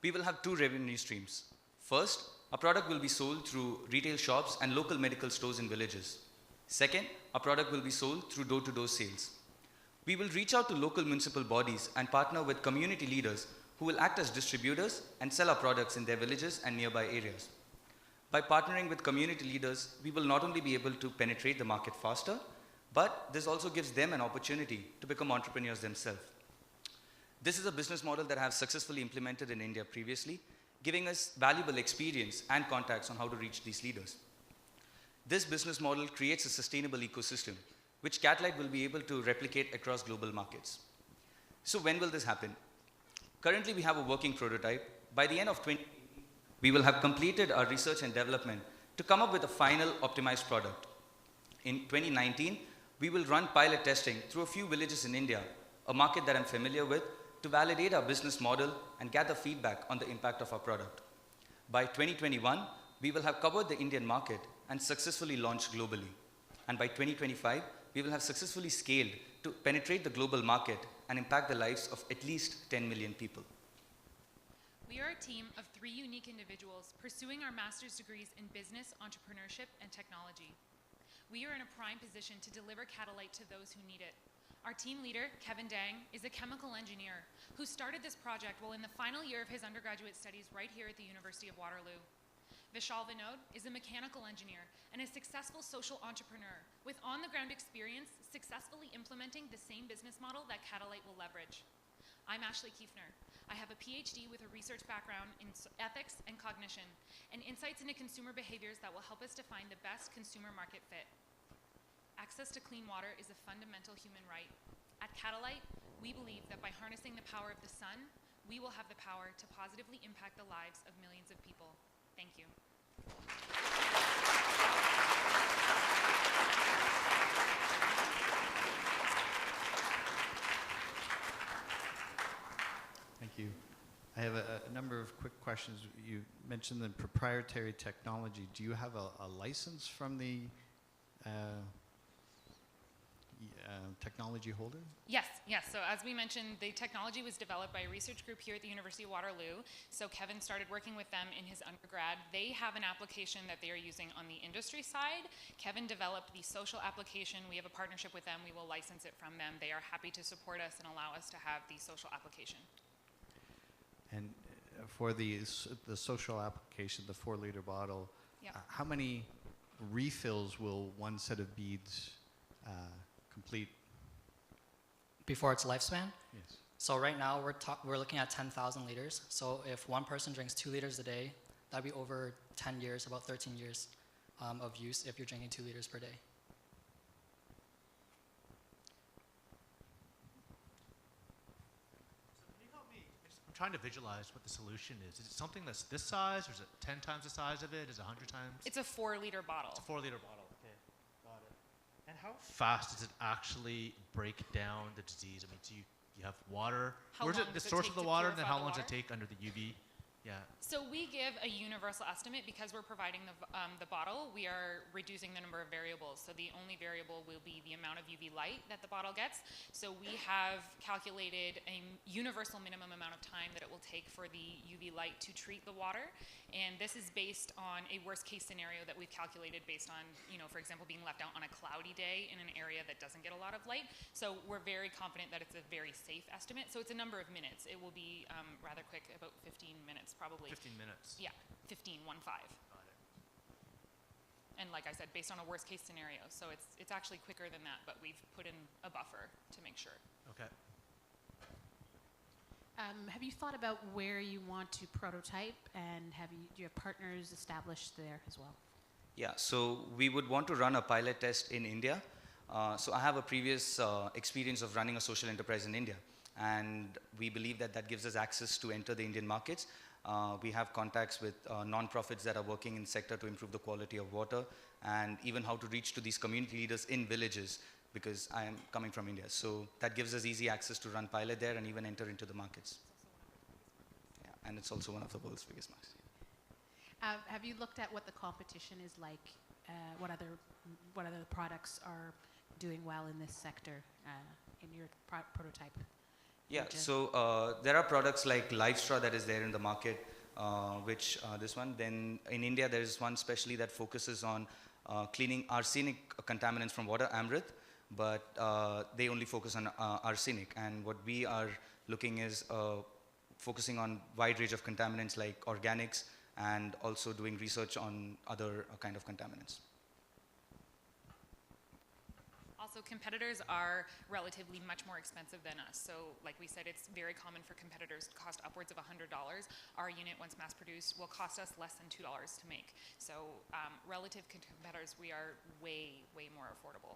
We will have 2 revenue streams. First, our product will be sold through retail shops and local medical stores in villages. Second, our product will be sold through door-to-door sales. We will reach out to local municipal bodies and partner with community leaders who will act as distributors and sell our products in their villages and nearby areas. By partnering with community leaders, we will not only be able to penetrate the market faster, but this also gives them an opportunity to become entrepreneurs themselves. This is a business model that I have successfully implemented in India previously, giving us valuable experience and contacts on how to reach these leaders. This business model creates a sustainable ecosystem, which Catalyte will be able to replicate across global markets. So when will this happen? Currently, we have a working prototype. By the end of 2020, we will have completed our research and development to come up with a final optimized product. In 2019, we will run pilot testing through a few villages in India, a market that I'm familiar with, to validate our business model and gather feedback on the impact of our product. By 2021, we will have covered the Indian market and successfully launched globally. And by 2025, we will have successfully scaled to penetrate the global market and impact the lives of at least 10 million people. We are a team of 3 unique individuals pursuing our master's degrees in business, entrepreneurship, and technology. We are in a prime position to deliver Catalyte to those who need it. Our team leader, Kevin Dang, is a chemical engineer who started this project while in the final year of his undergraduate studies right here at the University of Waterloo. Vishal Vinod is a mechanical engineer and a successful social entrepreneur with on-the-ground experience successfully implementing the same business model that Catalyte will leverage. I'm Ashley Kiefner. I have a PhD with a research background in ethics and cognition and insights into consumer behaviors that will help us define the best consumer market fit. Access to clean water is a fundamental human right. At Catalyte, we believe that by harnessing the power of the sun, we will have the power to positively impact the lives of millions of people. Thank you. Thank you. I have a number of quick questions. You mentioned the proprietary technology. Do you have a license from the technology holder? Yes. So as we mentioned, the technology was developed by a research group here at the University of Waterloo. So Kevin started working with them in his undergrad. They have an application that they are using on the industry side. Kevin developed the social application. We have a partnership with them. We will license it from them. They are happy to support us and allow us to have the social application. And for the social application, the 4-liter bottle, how many refills will one set of beads complete? Before its lifespan? Yes. So right now we're looking at 10,000 liters. So if one person drinks 2 liters a day, that'd be over 10 years, about 13 years of use if you're drinking 2 liters per day. I'm trying to visualize what the solution is. Is it something that's this size, or is it 10 times the size of it? Is it 100 times? It's a 4-liter bottle. It's a 4-liter bottle. Okay, got it. And how fast does it actually break down the disease? I mean, do you have water? Where's it the source of the water, and then how long does it take under the UV? Yeah. So we give a universal estimate because we're providing the bottle. We are reducing the number of variables. So the only variable will be the amount of UV light that the bottle gets. So we have calculated a universal minimum amount of time that it will take for the UV light to treat the water. And this is based on a worst case scenario that we've calculated based on, for example, being left out on a cloudy day in an area that doesn't get a lot of light. So we're very confident that it's a very safe estimate. So it's a number of minutes. It will be rather quick, about 15 minutes probably. 15 minutes. Yeah, 15, 1-5. Got it. And like I said, based on a worst case scenario. So it's actually quicker than that, but we've put in a buffer to make sure. Okay. Have you thought about where you want to prototype, and do you have partners established there as well? Yeah, so we would want to run a pilot test in India. So I have a previous experience of running a social enterprise in India, and we believe that gives us access to enter the Indian markets. We have contacts with non-profits that are working in the sector to improve the quality of water, and even how to reach to these community leaders in villages, because I am coming from India. So that gives us easy access to run pilot there and even enter into the markets. Yeah, and it's also one of the world's biggest markets. Have you looked at what the competition is like? What other products are doing well in this sector in your prototype? Yeah, so there are products like LiveStraw that is there in the market, which this one. Then in India, there is one specially that focuses on cleaning arsenic contaminants from water, Amrit, but they only focus on arsenic. And what we are looking is focusing on wide range of contaminants like organics, and also doing research on other kind of contaminants. Also, competitors are relatively much more expensive than us. So like we said, it's very common for competitors to cost upwards of $100. Our unit, once mass produced, will cost us less than $2 to make. So relative to competitors, we are way, way more affordable.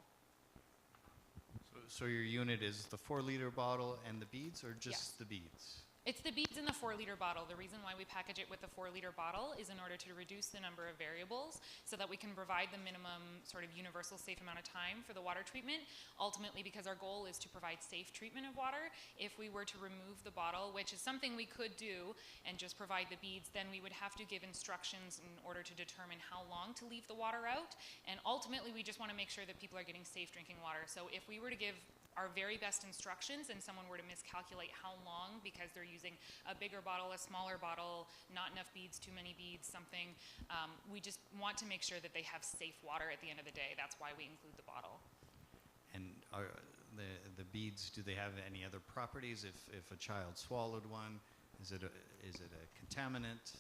So your unit is the 4-liter bottle and the beads, or just the beads? It's the beads in the 4-liter bottle. The reason why we package it with the 4-liter bottle is in order to reduce the number of variables so that we can provide the minimum sort of universal safe amount of time for the water treatment. Ultimately, because our goal is to provide safe treatment of water, if we were to remove the bottle, which is something we could do, and just provide the beads, then we would have to give instructions in order to determine how long to leave the water out. And ultimately, we just want to make sure that people are getting safe drinking water. So if we were to give our very best instructions and someone were to miscalculate how long because they're using a bigger bottle, a smaller bottle, not enough beads, too many beads, something, we just want to make sure that they have safe water at the end of the day. That's why we include the bottle. And the beads, do they have any other properties if a child swallowed one? Is it a contaminant?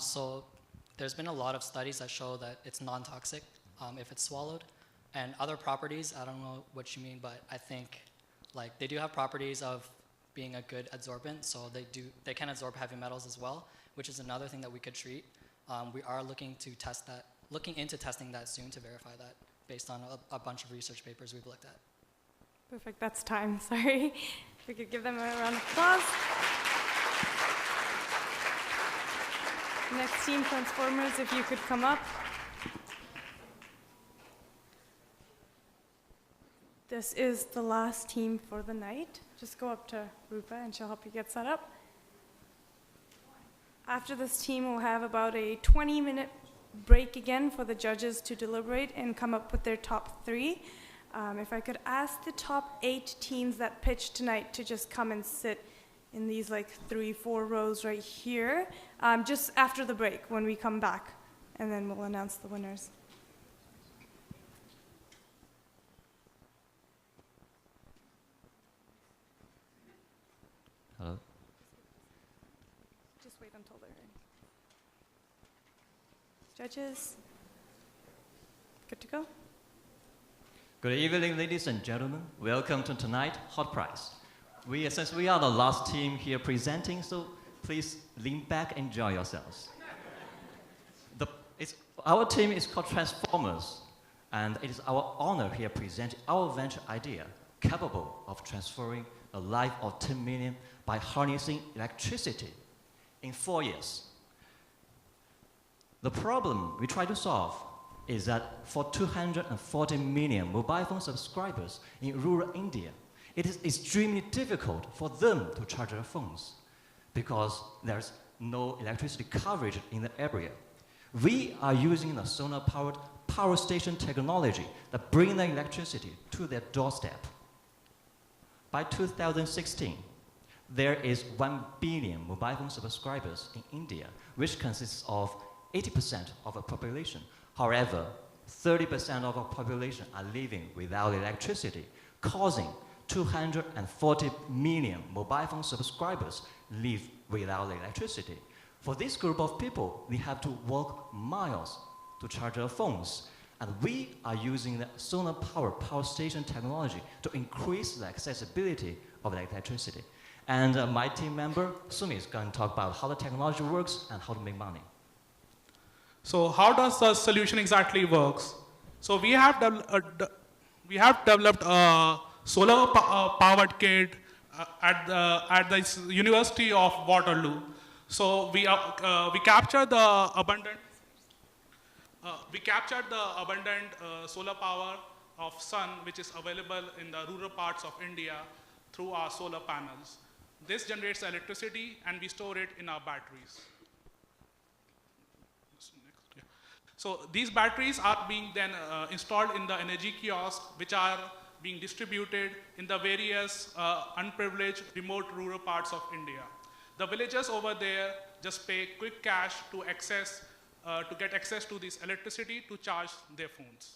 So there's been a lot of studies that show that it's non-toxic if it's swallowed. And other properties, I don't know what you mean, but I think like they do have properties of being a good adsorbent, so they can absorb heavy metals as well, which is another thing that we could treat. We are looking into testing that soon to verify that based on a bunch of research papers we've looked at. Perfect, that's time, sorry. If we could give them a round of applause. Next team, Transformers, if you could come up. This is the last team for the night. Just go up to Rupa and she'll help you get set up. After this team, we'll have about a 20-minute break again for the judges to deliberate and come up with their top 3. If I could ask the top 8 teams that pitched tonight to just come and sit in these like 3-4 rows right here, just after the break when we come back, and then we'll announce the winners. Hello. Just wait until they're in. Judges, good to go? Good evening, ladies and gentlemen. Welcome to tonight's Hult Prize. Since we are the last team here presenting, so please lean back and enjoy yourselves. Our team is called Transformers, and it is our honor here to present our venture idea capable of transferring the life of 10 million by harnessing electricity in 4 years. The problem we try to solve is that for 240 million mobile phone subscribers in rural India, it is extremely difficult for them to charge their phones because there's no electricity coverage in the area. We are using the solar-powered power station technology that brings the electricity to their doorstep. By 2016, there is 1 billion mobile phone subscribers in India, which consists of 80% of the population. However, 30% of our population are living without electricity, causing 240 million mobile phone subscribers live without electricity. For this group of people, they have to walk miles to charge their phones. And we are using the solar-powered power station technology to increase the accessibility of electricity. And my team member, Sumi, is going to talk about how the technology works and how to make money. So how does the solution exactly works? So we have developed a solar-powered kit at the University of Waterloo. So we captured the abundant solar power of sun, which is available in the rural parts of India through our solar panels. This generates electricity, and we store it in our batteries. So these batteries are being then installed in the energy kiosks, which are being distributed in the various unprivileged remote rural parts of India. The villagers over there just pay quick cash to get access to this electricity to charge their phones.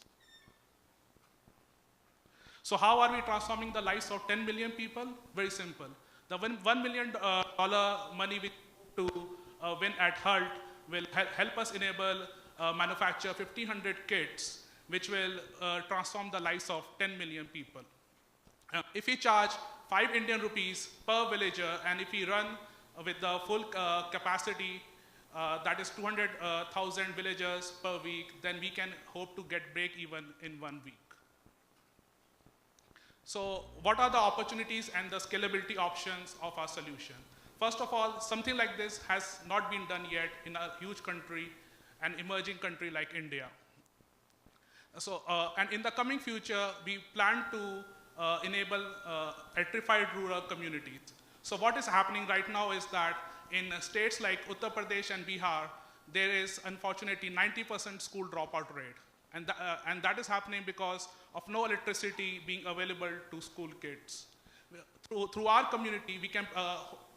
So how are we transforming the lives of 10 million people? Very simple. The $1 million money we to win at Hult will help us enable manufacture 1,500 kits, which will transform the lives of 10 million people. If we charge 5 Indian rupees per villager, and if we run with the full capacity, that is 200,000 villagers per week, then we can hope to get break even in 1 week. So what are the opportunities and the scalability options of our solution? First of all, something like this has not been done yet in a huge country, an emerging country like India. So, and in the coming future, we plan to enable electrified rural communities. So what is happening right now is that in states like Uttar Pradesh and Bihar, there is unfortunately 90% school dropout rate. And that is happening because of no electricity being available to school kids. Through our community, we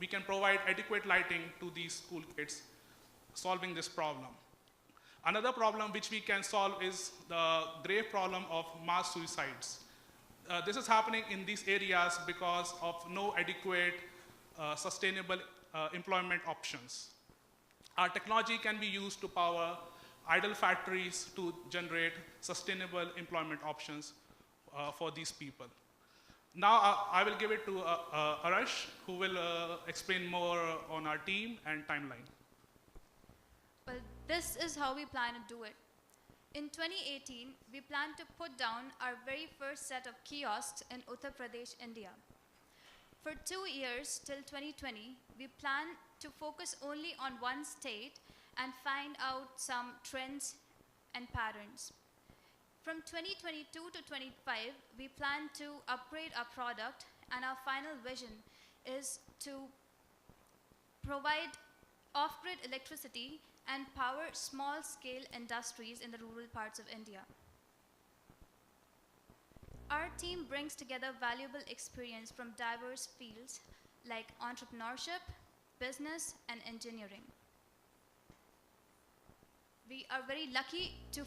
can provide adequate lighting to these school kids, solving this problem. Another problem which we can solve is the grave problem of mass suicides. this is happening in these areas because of no adequate sustainable employment options. Our technology can be used to power idle factories to generate sustainable employment options for these people. Now I will give it to Arash, who will explain more on our team and timeline. Well, this is how we plan to do it. In 2018, we plan to put down our very first set of kiosks in Uttar Pradesh, India. For 2 years till 2020, we plan to focus only on one state and find out some trends and patterns. From 2022 to 25, we plan to upgrade our product, and our final vision is to provide off-grid electricity and power small-scale industries in the rural parts of India. Our team brings together valuable experience from diverse fields like entrepreneurship, business, and engineering. We are very lucky to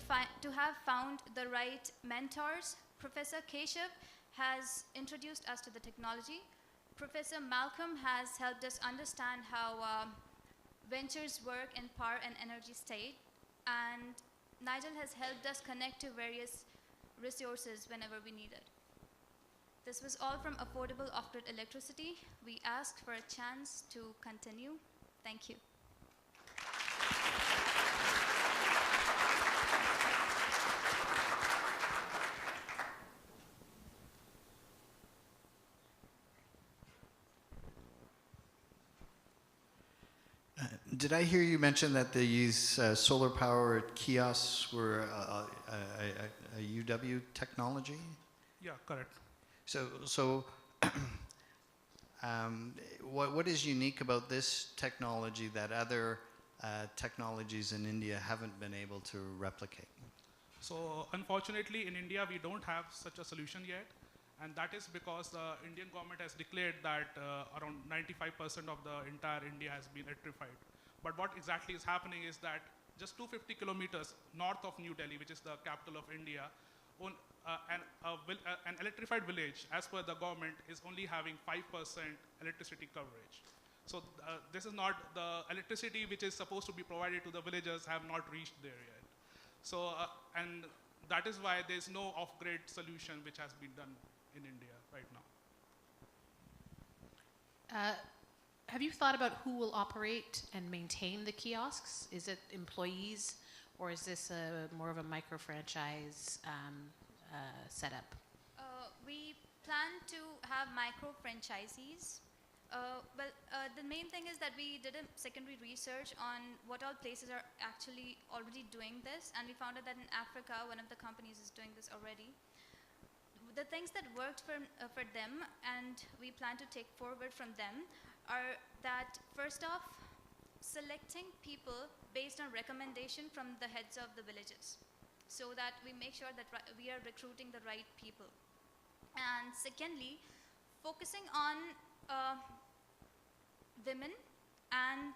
have found the right mentors. Professor Keshav has introduced us to the technology. Professor Malcolm has helped us understand how ventures work in power and energy state. And Nigel has helped us connect to various resources whenever we need it. This was all from affordable off-grid electricity. We ask for a chance to continue. Thank you. Did I hear you mention that these solar-powered kiosks were a UW technology? Yeah, correct. So what is unique about this technology that other technologies in India haven't been able to replicate? So unfortunately, in India, we don't have such a solution yet. And that is because the Indian government has declared that around 95% of the entire India has been electrified. But what exactly is happening is that just 250 kilometers north of New Delhi, which is the capital of India, an electrified village, as per the government, is only having 5% electricity coverage. So this is not the electricity which is supposed to be provided to the villagers have not reached there yet. So, and that is why there's no off-grid solution which has been done in India right now. Have you thought about who will operate and maintain the kiosks? Is it employees, or is this more of a micro-franchise setup? We plan to have micro-franchisees. The main thing is that we did a secondary research on what all places are actually already doing this, and we found out that in Africa, one of the companies is doing this already. The things that worked for them and we plan to take forward from them are that, first off, selecting people based on recommendation from the heads of the villages, so that we make sure that we are recruiting the right people. And secondly, focusing on women and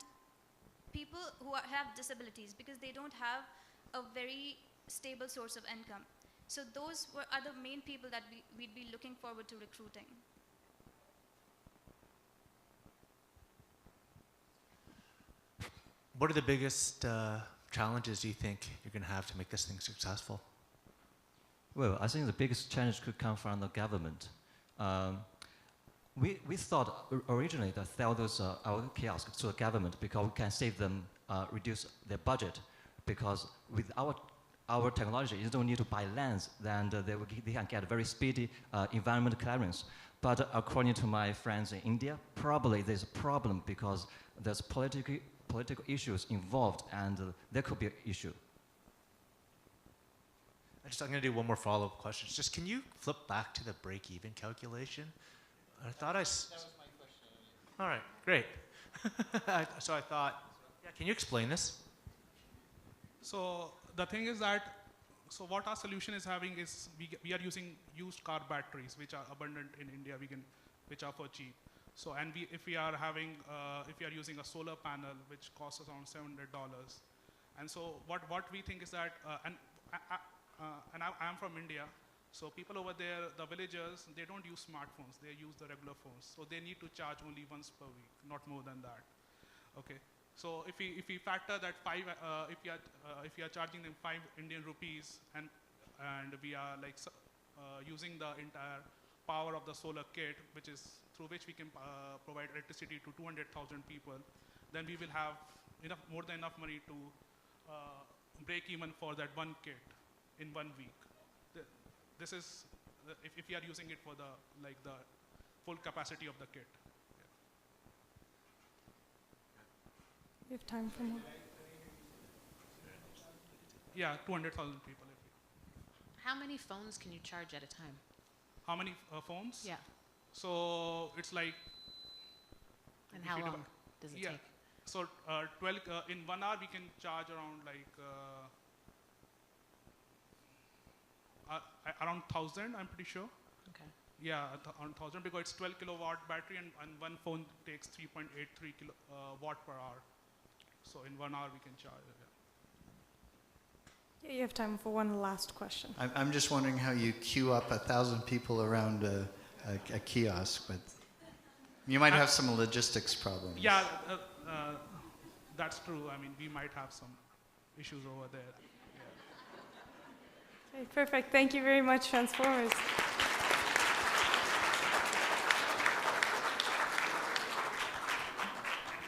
people who have disabilities, because they don't have a very stable source of income. So those are the main people that we'd be looking forward to recruiting. What are the biggest challenges do you think you're going to have to make this thing successful? Well, I think the biggest challenge could come from the government. We thought originally to sell those our kiosks to the government because we can save them, reduce their budget, because with our technology, you don't need to buy lands, then they can get a very speedy environment clearance. But according to my friends in India, probably there's a problem because there's political issues involved, and there could be an issue. I'm going to do one more follow-up question. Just can you flip back to the break-even calculation? I thought that was my question. All right, great. So I thought, yeah, can you explain this? So the thing is that, so what our solution is having is we are using used car batteries, which are abundant in India, which are for cheap. So, and if we are using a solar panel, which costs us around $700, and so what we think is that, and I am from India, So people over there, the villagers, they don't use smartphones, they use the regular phones. So they need to charge only once per week, not more than that. Okay. So if we factor that if we are charging them 5 Indian rupees and we are like using the entire power of the solar kit, which is through which we can provide electricity to 200,000 people, then we will have more than enough money to break even for that one kit in 1 week. This is if we are using it for the full capacity of the kit. We have time for more. Yeah, 200,000 people. How many phones can you charge at a time? How many phones? Yeah. So it's like. And how long does it take? So 12 in 1 hour we can charge around around 1,000. I'm pretty sure. Okay. Yeah, around 1,000 because it's 12 kilowatt battery and one phone takes 3.83 watt per hour. So in 1 hour we can charge it. Yeah, you have time for one last question. I'm just wondering how you queue up 1,000 people around a kiosk, but you might have some logistics problems. Yeah, that's true. I mean, we might have some issues over there. Yeah. Okay, perfect. Thank you very much, Transformers.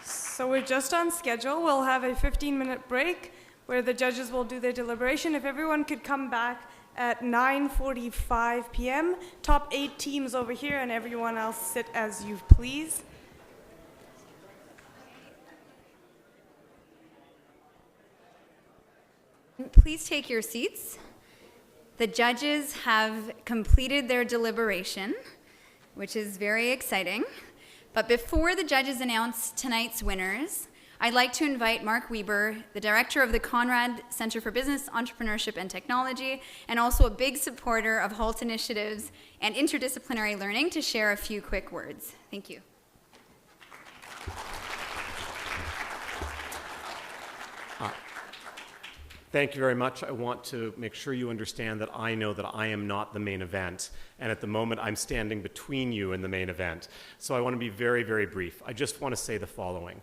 So we're just on schedule. We'll have a 15-minute break where the judges will do their deliberation. If everyone could come back at 9:45 p.m. Top 8 teams over here and everyone else sit as you please. Please take your seats. The judges have completed their deliberation, which is very exciting. But before the judges announce tonight's winners, I'd like to invite Mark Weber, the director of the Conrad Centre for Business, Entrepreneurship and Technology, and also a big supporter of Hult initiatives and interdisciplinary learning, to share a few quick words. Thank you. Thank you very much. I want to make sure you understand that I know that I am not the main event, and at the moment I'm standing between you and the main event. So I want to be very, very brief. I just want to say the following.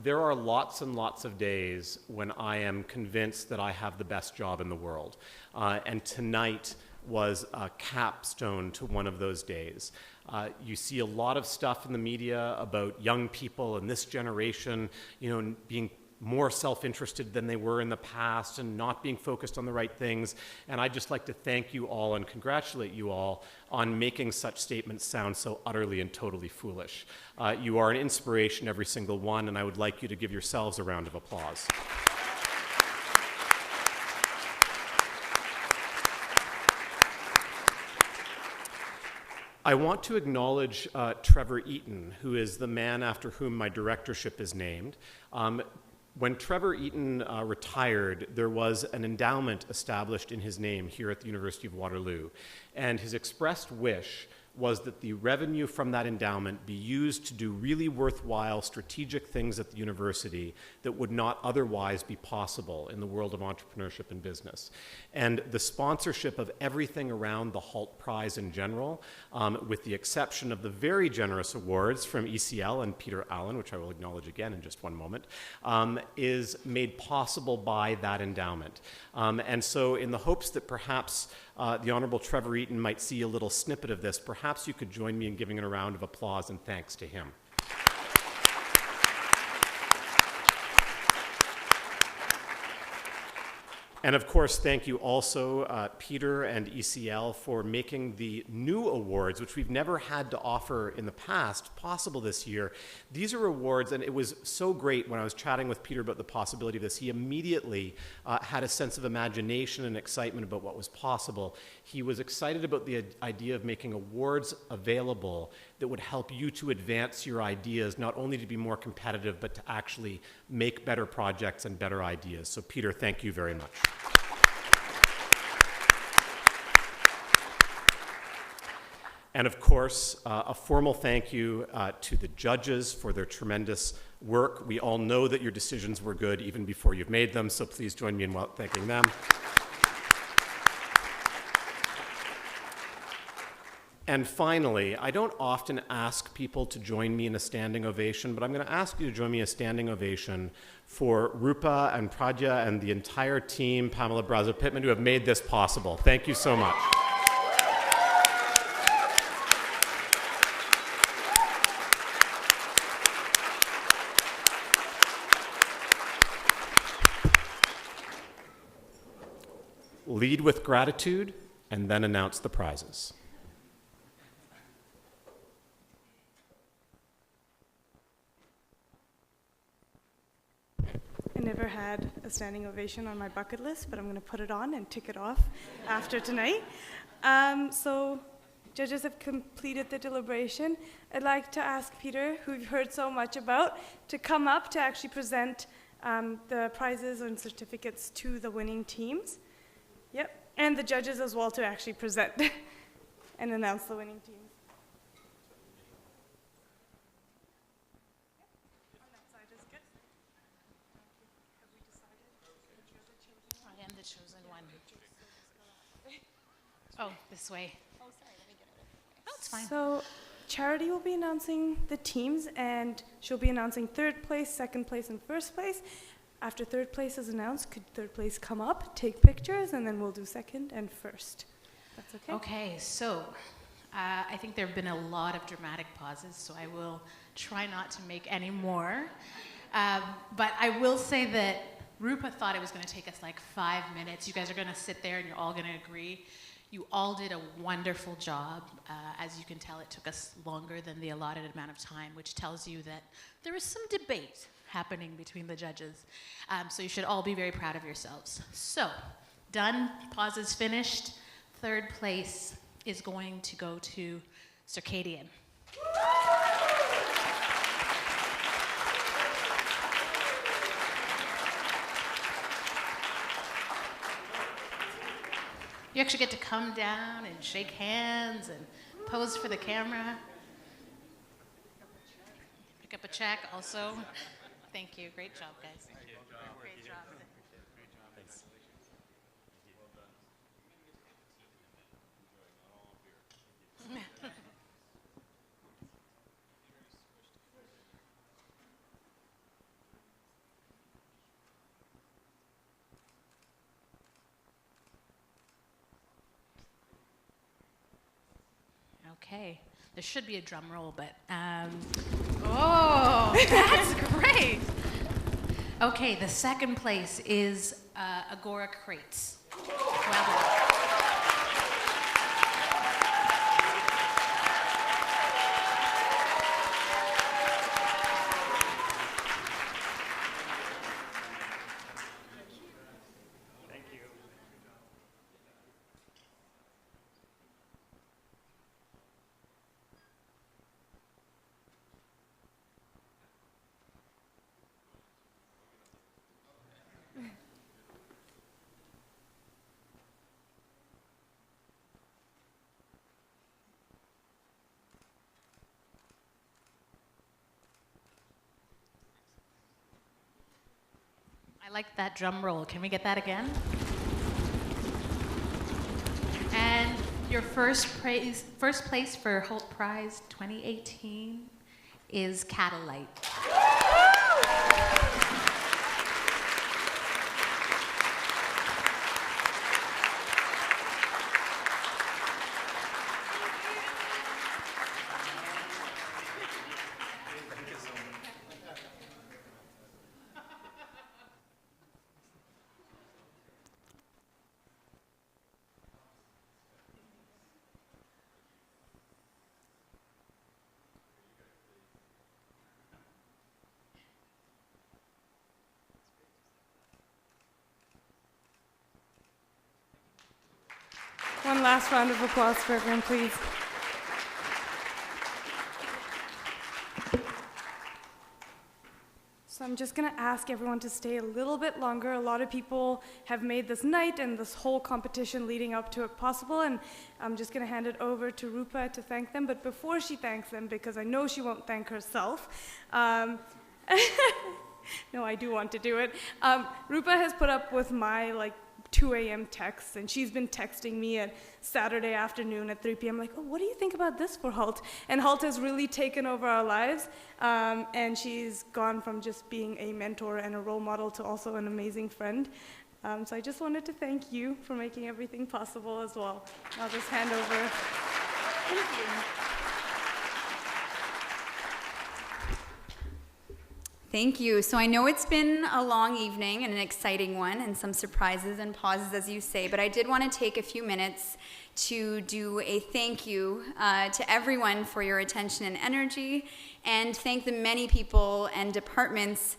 There are lots and lots of days when I am convinced that I have the best job in the world, and tonight was a capstone to one of those days. You see a lot of stuff in the media about young people and this generation, being more self-interested than they were in the past and not being focused on the right things. And I'd just like to thank you all and congratulate you all on making such statements sound so utterly and totally foolish. You are an inspiration, every single one, and I would like you to give yourselves a round of applause. I want to acknowledge Trevor Eaton, who is the man after whom my directorship is named. When Trevor Eaton retired, there was an endowment established in his name here at the University of Waterloo, and his expressed wish was that the revenue from that endowment be used to do really worthwhile strategic things at the university that would not otherwise be possible in the world of entrepreneurship and business. And the sponsorship of everything around the Hult Prize in general, with the exception of the very generous awards from ECL and Peter Allen, which I will acknowledge again in just one moment, is made possible by that endowment. And so in the hopes that perhaps the Honorable Trevor Eaton might see a little snippet of this, perhaps you could join me in giving a round of applause and thanks to him. And of course, thank you also, Peter and ECL, for making the new awards, which we've never had to offer in the past, possible this year. These are awards, and it was so great when I was chatting with Peter about the possibility of this. He immediately had a sense of imagination and excitement about what was possible. He was excited about the idea of making awards available that would help you to advance your ideas, not only to be more competitive, but to actually make better projects and better ideas. So Peter, thank you very much. And of course, a formal thank you to the judges for their tremendous work. We all know that your decisions were good even before you've made them, so please join me in thanking them. And finally, I don't often ask people to join me in a standing ovation, but I'm going to ask you to join me in a standing ovation for Rupa and Pradya and the entire team, Pamela Brazo-Pittman, who have made this possible. Thank you so much. Lead with gratitude, and then announce the prizes. I never had a standing ovation on my bucket list, but I'm going to put it on and tick it off after tonight. So judges have completed the deliberation. I'd like to ask Peter, who we've heard so much about, to come up to actually present the prizes and certificates to the winning teams. Yep, and the judges as well to actually present and announce the winning teams. I am the chosen one. Oh, this way. Oh, sorry, let me get it. Oh, it's fine. So Charity will be announcing the teams, and she'll be announcing third place, second place, and first place. After third place is announced, could third place come up, take pictures, and then we'll do second and first. That's okay? Okay, so I think there have been a lot of dramatic pauses, so I will try not to make any more. But I will say that Rupa thought it was going to take us like 5 minutes. You guys are going to sit there and you're all going to agree. You all did a wonderful job. As you can tell, it took us longer than the allotted amount of time, which tells you that there was some debate happening between the judges. So you should all be very proud of yourselves. So, done, pauses finished. Third place is going to go to Circadian. You actually get to come down and shake hands and pose for the camera. Pick up a check also. Thank you. Great job, guys. Great job. Thanks. Okay. There should be a drum roll, but oh, that's great. Okay, the second place is Agora Crates. Well done. I like that drum roll. Can we get that again? And your first place for Hult Prize 2018 is Catalyte. One last round of applause for everyone, please. So I'm just going to ask everyone to stay a little bit longer. A lot of people have made this night and this whole competition leading up to it possible, and I'm just going to hand it over to Rupa to thank them. But before she thanks them, because I know she won't thank herself, no, I do want to do it. Rupa has put up with my 2 a.m. texts, and she's been texting me at Saturday afternoon at 3 p.m. like, oh, what do you think about this for Hult? And Hult has really taken over our lives, and she's gone from just being a mentor and a role model to also an amazing friend. So I just wanted to thank you for making everything possible as well. I'll just hand over. Thank you. Thank you. So I know it's been a long evening and an exciting one and some surprises and pauses, as you say, but I did want to take a few minutes to do a thank you to everyone for your attention and energy, and thank the many people and departments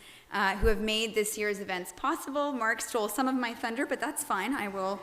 who have made this year's events possible. Mark stole some of my thunder, but that's fine. I will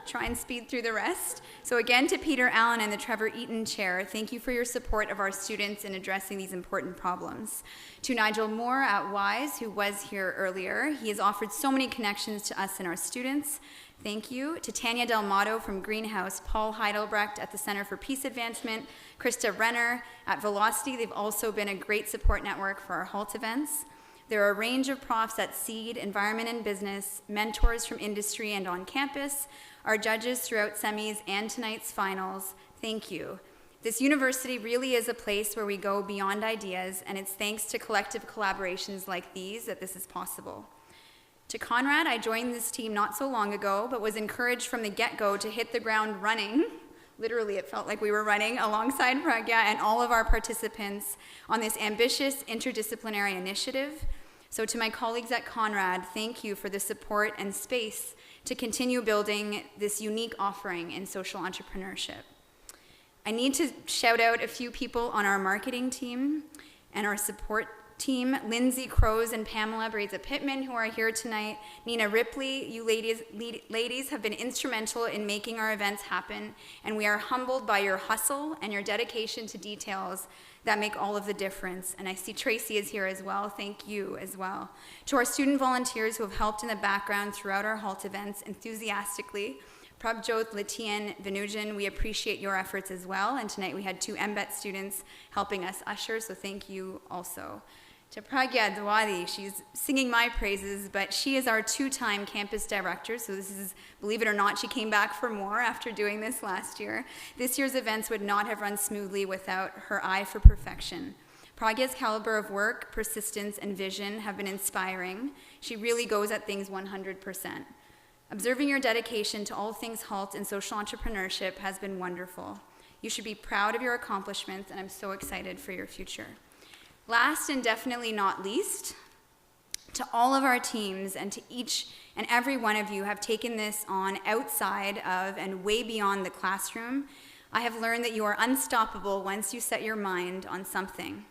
try and speed through the rest. So again, to Peter Allen and the Trevor Eaton Chair, thank you for your support of our students in addressing these important problems. To Nigel Moore at WISE, who was here earlier, he has offered so many connections to us and our students. Thank you. To Tanya Delmato from Greenhouse, Paul Heidelbrecht at the Center for Peace Advancement, Krista Renner at Velocity. They've also been a great support network for our Hult events. There are a range of profs at SEED, Environment and Business, mentors from industry and on campus, our judges throughout semis and tonight's finals. Thank you. This university really is a place where we go beyond ideas, and it's thanks to collective collaborations like these that this is possible. To Conrad, I joined this team not so long ago, but was encouraged from the get-go to hit the ground running. Literally, it felt like we were running alongside Pragya and all of our participants on this ambitious interdisciplinary initiative. So to my colleagues at Conrad, thank you for the support and space to continue building this unique offering in social entrepreneurship. I need to shout out a few people on our marketing team and our support team, Lindsay Crows and Pamela Breza-Pittman, who are here tonight. Nina Ripley, you ladies have been instrumental in making our events happen, and we are humbled by your hustle and your dedication to details that make all of the difference. And I see Tracy is here as well. Thank you as well. To our student volunteers who have helped in the background throughout our Hult events enthusiastically, Prabjot, Latian, Venujan, we appreciate your efforts as well. And tonight we had 2 MBET students helping us usher, so thank you also. To Pragya Dwadi, she's singing my praises, but she is our 2-time campus director, so this is, believe it or not, she came back for more after doing this last year. This year's events would not have run smoothly without her eye for perfection. Pragya's caliber of work, persistence, and vision have been inspiring. She really goes at things 100%. Observing your dedication to all things Hult and social entrepreneurship has been wonderful. You should be proud of your accomplishments, and I'm so excited for your future. Last and definitely not least, to all of our teams and to each and every one of you who have taken this on outside of and way beyond the classroom, I have learned that you are unstoppable once you set your mind on something.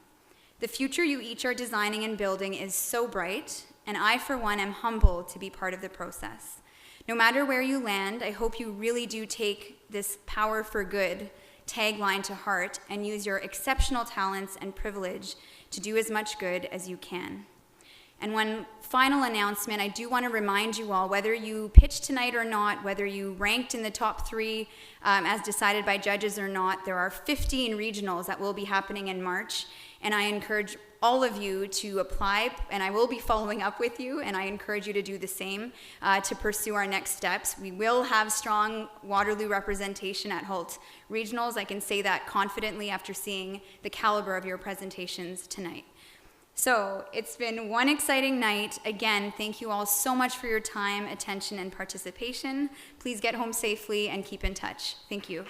The future you each are designing and building is so bright, and I, for one, am humbled to be part of the process. No matter where you land, I hope you really do take this power for good tagline to heart and use your exceptional talents and privilege to do as much good as you can. And one final announcement, I do want to remind you all, whether you pitched tonight or not, whether you ranked in the top 3 as decided by judges or not, there are 15 regionals that will be happening in March, and I encourage all of you to apply, and I will be following up with you, and I encourage you to do the same to pursue our next steps. We will have strong Waterloo representation at Hult Regionals. I can say that confidently after seeing the caliber of your presentations tonight. So it's been one exciting night. Again, thank you all so much for your time, attention, and participation. Please get home safely and keep in touch. Thank you.